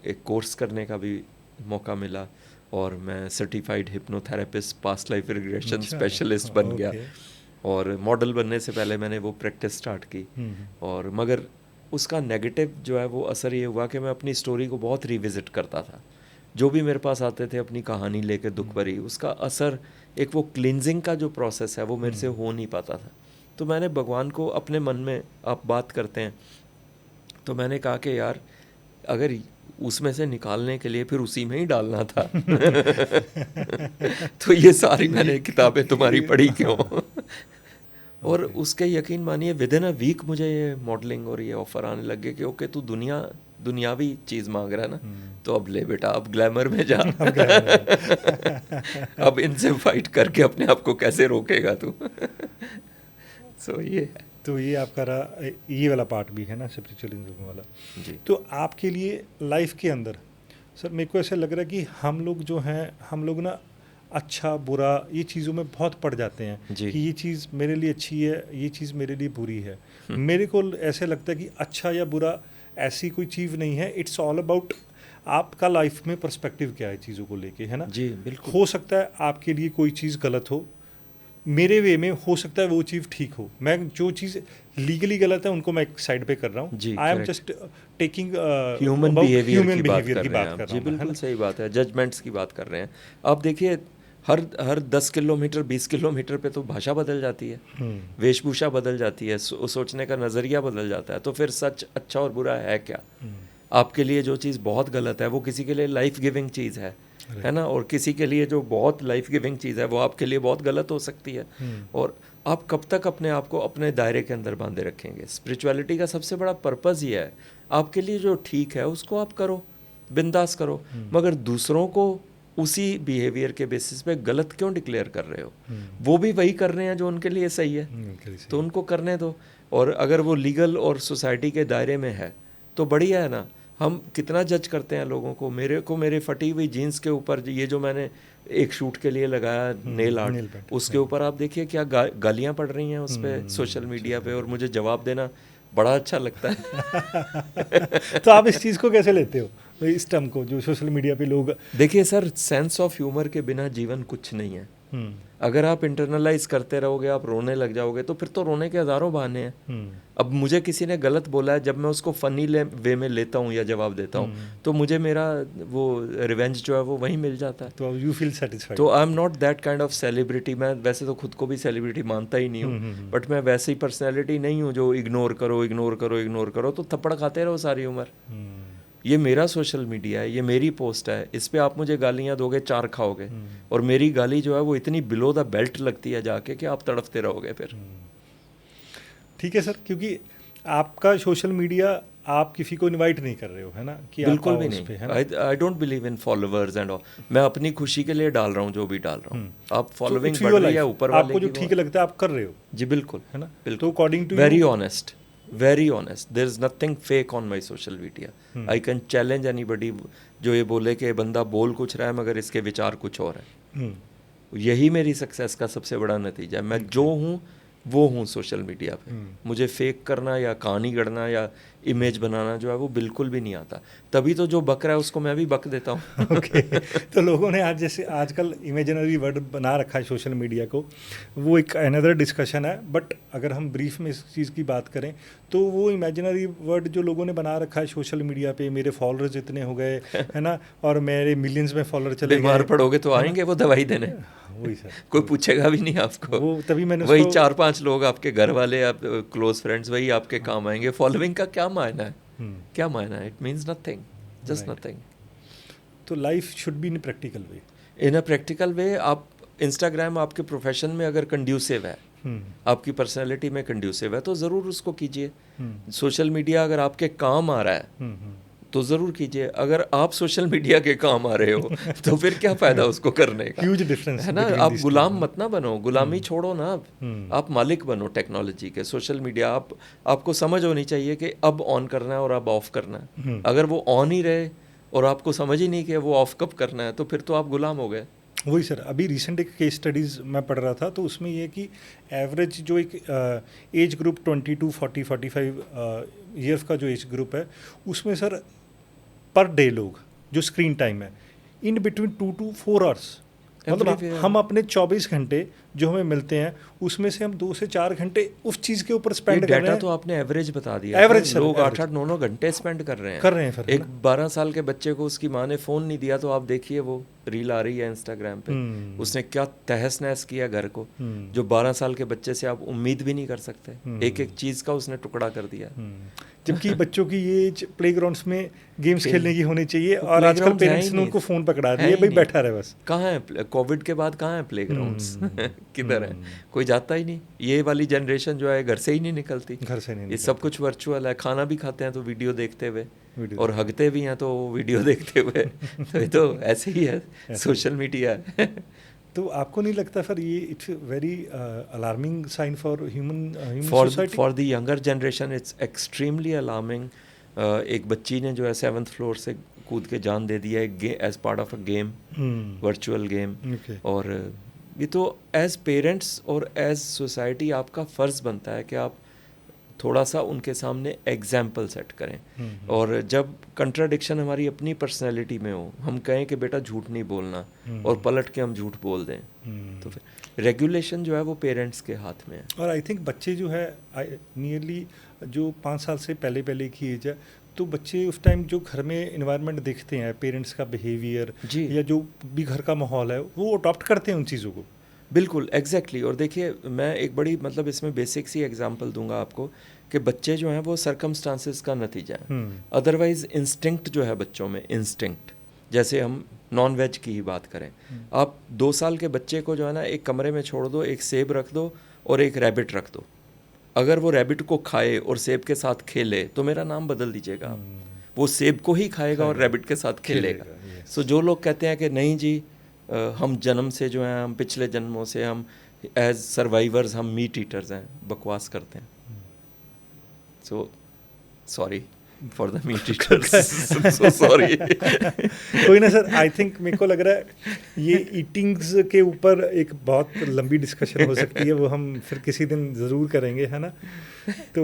एक कोर्स करने का भी मौका मिला, और मैं certified hypnotherapist, past life regression अच्छा, स्पेशलिस्ट बन गया। okay. और मॉडल बनने से पहले मैंने वो प्रैक्टिस स्टार्ट की। और मगर उसका नेगेटिव जो है वो असर ये हुआ कि मैं अपनी स्टोरी को बहुत रिविज़िट करता था। जो भी मेरे पास आते थे अपनी कहानी लेके दुख भरी, उसका असर, एक वो क्लिनजिंग का जो प्रोसेस है वो मेरे से हो नहीं पाता था। तो मैंने भगवान को अपने मन में, आप बात करते हैं, तो मैंने कहा कि यार अगर उसमें से निकालने के लिए फिर उसी में ही डालना था तो ये सारी मैंने किताबें तुम्हारी पढ़ी क्यों और उसके यकीन मानिए विद इन अ वीक मुझे ये मॉडलिंग और ये ऑफ़र आने लग गए कि ओके तू दुनियावी चीज़ मांग रहा है ना, तो अब ले बेटा, अब ग्लैमर में जा अब इनसे फाइट करके अपने आप को कैसे रोकेगा तू सो ये तो ये आपका रहा, ये वाला पार्ट भी है ना स्पिरिचुअलिज्म वाला जी। तो आपके लिए लाइफ के अंदर सर मेरे को ऐसा लग रहा है कि हम लोग जो हैं, हम लोग ना अच्छा बुरा ये चीज़ों में बहुत पड़ जाते हैं जी। कि ये चीज़ मेरे लिए अच्छी है, ये चीज़ मेरे लिए बुरी है। मेरे को ऐसे लगता है कि अच्छा या बुरा ऐसी कोई चीज़ नहीं है, इट्स ऑल अबाउट आपका लाइफ में पर्सपेक्टिव क्या है चीज़ों को लेके, है ना। जी बिल्कुल। हो सकता है आपके लिए कोई चीज़ गलत हो, मेरे वे में हो सकता है वो चीज़ ठीक हो। मैं जो चीज़ लीगली गलत है उनको मैं एक साइड पे कर रहा हूँ। जी, I am correct. Just taking human behaviour की बात की कर रहे बात हैं कर आप। रहा जी हूँ मैं, है बिल्कुल ना? सही बात है, जजमेंट्स की बात कर रहे हैं आप। देखिए हर 10 किलोमीटर 20 किलोमीटर पे तो भाषा बदल जाती है, वेशभूषा बदल जाती है, सोचने का नज़रिया बदल जाता है। तो फिर सच अच्छा और बुरा है क्या? आपके लिए जो चीज़ बहुत गलत है वो किसी के लिए लाइफ गिविंग चीज़ है ना, और किसी के लिए जो बहुत लाइफ गिविंग चीज़ है वो आपके लिए बहुत गलत हो सकती है। और आप कब तक अपने आप को अपने दायरे के अंदर बांधे रखेंगे? स्पिरिचुअलिटी का सबसे बड़ा पर्पज़ ये है, आपके लिए जो ठीक है उसको आप करो, बिंदास करो, मगर दूसरों को उसी बिहेवियर के बेसिस पे गलत क्यों डिक्लेयर कर रहे हो? वो भी वही कर रहे हैं जो उनके लिए सही है, तो उनको करने दो। और अगर वो लीगल और सोसाइटी के दायरे में है तो बढ़िया है ना। हम कितना जज करते हैं लोगों को। मेरे फटी हुई जीन्स के ऊपर ये जो मैंने एक शूट के लिए लगाया नेल आर्ट, उसके ऊपर आप देखिए क्या गालियाँ पड़ रही हैं उस पर सोशल मीडिया पे, और मुझे जवाब देना बड़ा अच्छा लगता है तो आप इस चीज़ को कैसे लेते हो, इस टर्म को जो सोशल मीडिया पे लोग? देखिए सर, सेंस ऑफ ह्यूमर के बिना जीवन कुछ नहीं है। अगर आप इंटरनलाइज करते रहोगे, आप रोने लग जाओगे, तो फिर तो रोने के हज़ारों बहाने हैं। अब मुझे किसी ने गलत बोला है, जब मैं उसको फ़नी वे में लेता हूँ या जवाब देता हूँ, तो मुझे मेरा वो रिवेंज जो है वो वहीं मिल जाता है। तो यू फील सेटिस्फाइड? तो I am not that kind of celebrity. मैं वैसे तो खुद को भी सेलिब्रिटी मानता ही नहीं हूँ, बट मैं वैसी पर्सनैलिटी नहीं हूँ जो इग्नोर करो तो थप्पड़ खाते रहो सारी उम्र। ये मेरा सोशल मीडिया है, ये मेरी पोस्ट है, इस पे आप मुझे गालियाँ दोगे 4 खाओगे, और मेरी गाली जो है वो इतनी बिलो द बेल्ट लगती है जाके कि आप तड़पते रहोगे फिर। ठीक है सर, क्योंकि आपका सोशल मीडिया आप किसी को इनवाइट नहीं कर रहे हो, है ना, कि बिल्कुल भी नहीं। I don't believe in followers and all. मैं अपनी खुशी के लिए डाल रहा हूँ जो भी डाल रहा हूँ। आप फॉलोइंग बढ़ रही है ऊपर वाले की, आपको जो ठीक लगता है आप कर रहे हो। जी बिल्कुल, है ना, बिल्कुल। तो according to very honest, there is nothing fake on my social media. I can challenge anybody जो ये बोले कि बंदा बोल कुछ रहा है मगर इसके विचार कुछ और है। यही मेरी सक्सेस का सबसे बड़ा नतीजा है। मैं जो हूँ वो हूँ सोशल मीडिया पे। मुझे फेक करना या कहानी गढ़ना या इमेज बनाना जो है वो बिल्कुल भी नहीं आता। तभी तो जो बक रहा है उसको मैं भी बक देता हूँ। ओके तो लोगों ने आज जैसे आजकल इमेजिनरी वर्ड बना रखा है सोशल मीडिया को, वो एक अनदर डिस्कशन है। बट अगर हम ब्रीफ में इस चीज़ की बात करें तो वो इमेजिनरी वर्ड जो लोगों ने बना रखा है सोशल मीडिया पे, मेरे फॉलोअर्स इतने हो गए, है ना, और मेरे मिलियंस में फॉलोअर चले गए, बीमार पड़ोगे तो आएंगे वो दवाई देने। वही सर, कोई पूछेगा भी नहीं आपको। वो तभी मैंने वही 4-5 लोग आपके घर वाले, आप क्लोज फ्रेंड्स, वही आपके काम आएंगे। फॉलोइंग का क्या मायना है? क्या मायना है? It means nothing, just nothing. तो life should be in practical way. In a practical way. आप इंस्टाग्राम आपके प्रोफेशन में अगर कंड्यूसिव है, आपकी पर्सनैलिटी में कंड्यूसिव है, तो ज़रूर उसको कीजिए। सोशल मीडिया अगर आपके काम आ रहा है तो ज़रूर कीजिए। अगर आप सोशल मीडिया के काम आ रहे हो तो फिर क्या फ़ायदा उसको करने का? ह्यूज डिफरेंस है ना। आप गुलाम मत ना बनो, गुलामी छोड़ो ना। आप मालिक बनो टेक्नोलॉजी के। सोशल मीडिया आपको समझ होनी चाहिए कि अब ऑन करना है और अब ऑफ करना है। अगर वो ऑन ही रहे और आपको समझ ही नहीं कि वो ऑफ कब करना है, तो फिर तो आप गुलाम हो गए। वही सर, अभी रिसेंट एक केस स्टडीज़ मैं पढ़ रहा था, तो उसमें ये कि एवरेज जो एक एज ग्रुप 20 टू 45 ईयर्स का जो एज ग्रुप है, उसमें सर पर डे लोग जो स्क्रीन टाइम है इन बिटवीन 2 टू 4 आवर्स, मतलब Everywhere. हम अपने 24 घंटे जो हमें मिलते हैं उसमें से हम 2 से 4 घंटे उस चीज़ के ऊपर ये स्पेंड कर रहे डाटा हैं। तो आपने एवरेज बता दिया। Average, sir, लोग average. 8-8 9-9 घंटे स्पेंड कर रहे हैं। कर रहे हैं फिर, है एक ना? 12 साल के बच्चे को उसकी माँ ने फ़ोन नहीं दिया, तो आप देखिए वो रील आ रही है इंस्टाग्राम पे, उसने क्या तहस नहस किया घर को, जो 12 साल के बच्चे से आप उम्मीद भी नहीं कर सकते। एक एक चीज़ का उसने टुकड़ा कर दिया। जबकि बच्चों की ये एज प्लेग्राउंड्स में गेम्स खेलने की होनी चाहिए, तो और आजकल playgrounds है पेरेंट्स ही ने नहीं। उनको फ़ोन पकड़ा है दिया, ही भाई नहीं। बैठा रहे बस। कहाँ है कोविड के बाद, कहाँ है प्लेग्राउंड्स? किधर है? कोई जाता ही नहीं। ये वाली जनरेशन जो है घर से ही नहीं निकलती। घर से नहीं ये निकलती। सब कुछ वर्चुअल है। खाना भी खाते हैं तो वीडियो देखते हुए, वीडियो और हगते भी हैं तो वीडियो देखते हुए। तो ये तो ऐसे ही है, सोशल मीडिया है। तो आपको नहीं लगता फिर ये it's very alarming sign for human society? For the younger generation it's extremely alarming. एक बच्ची ने जो है 7th फ्लोर से कूद के जान दे दिया है as part of a game, virtual game. और ये तो एज पेरेंट्स और एज सोसाइटी आपका फ़र्ज़ बनता है कि आप थोड़ा सा उनके सामने एग्जाम्पल सेट करें। और जब कंट्राडिक्शन हमारी अपनी पर्सनैलिटी में हो, हम कहें कि बेटा झूठ नहीं बोलना, और पलट के हम झूठ बोल दें, तो फिर रेगुलेशन जो है वो पेरेंट्स के हाथ में है। और आई थिंक बच्चे जो है नियरली जो 5 साल से पहले की एज है, तो बच्चे उस टाइम जो घर में इन्वायरमेंट देखते हैं, पेरेंट्स का बिहेवियर या जो भी घर का माहौल है, वो अडॉप्ट करते हैं उन चीज़ों को। बिल्कुल एग्जैक्टली। और देखिए मैं एक बड़ी मतलब इसमें बेसिक सी एग्जांपल दूंगा आपको कि बच्चे जो हैं वो सरकमस्टांसेस का नतीजा है। अदरवाइज इंस्टिंक्ट जो है बच्चों में, इंस्टिंक्ट, जैसे हम नॉन वेज की ही बात करें, आप 2 साल के बच्चे को जो है ना एक कमरे में छोड़ दो, एक सेब रख दो और एक रैबिट रख दो, अगर वो रैबिट को खाए और सेब के साथ खेले तो मेरा नाम बदल दीजिएगा आप, वो सेब को ही खाएगा और रैबिट के साथ खेलेगा। सो जो लोग कहते हैं कि नहीं जी हम जन्म से जो हैं, हम पिछले जन्मों से हम एज सर्वाइवर्स हम मीट ईटर्स हैं, बकवास करते हैं। So sorry for the meat eaters, so sorry. कोई ना सर, आई थिंक मेरे को लग रहा है ये ईटिंग्स के ऊपर एक बहुत लंबी डिस्कशन हो सकती है, वो हम फिर किसी दिन ज़रूर करेंगे, है ना। तो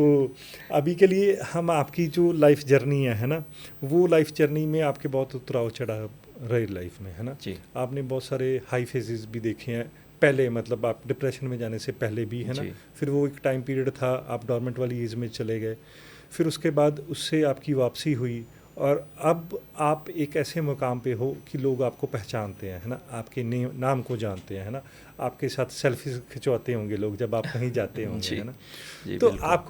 अभी के लिए हम आपकी जो लाइफ जर्नी है ना, वो लाइफ जर्नी में आपके बहुत उतराव चढ़ाव रहे लाइफ में, है ना जी। आपने बहुत सारे हाई फेजेस भी देखे हैं पहले, मतलब आप डिप्रेशन में जाने से पहले भी, है ना। फिर वो एक टाइम पीरियड था, आप डॉर्मेंट वाली एज में चले गए, फिर उसके बाद उससे आपकी वापसी हुई, और अब आप एक ऐसे मुकाम पे हो कि लोग आपको पहचानते हैं, है ना, आपके नाम को जानते हैं, है ना, आपके साथ सेल्फी खिंचवाते होंगे लोग जब आप कहीं जाते होंगे, है ना। तो आपको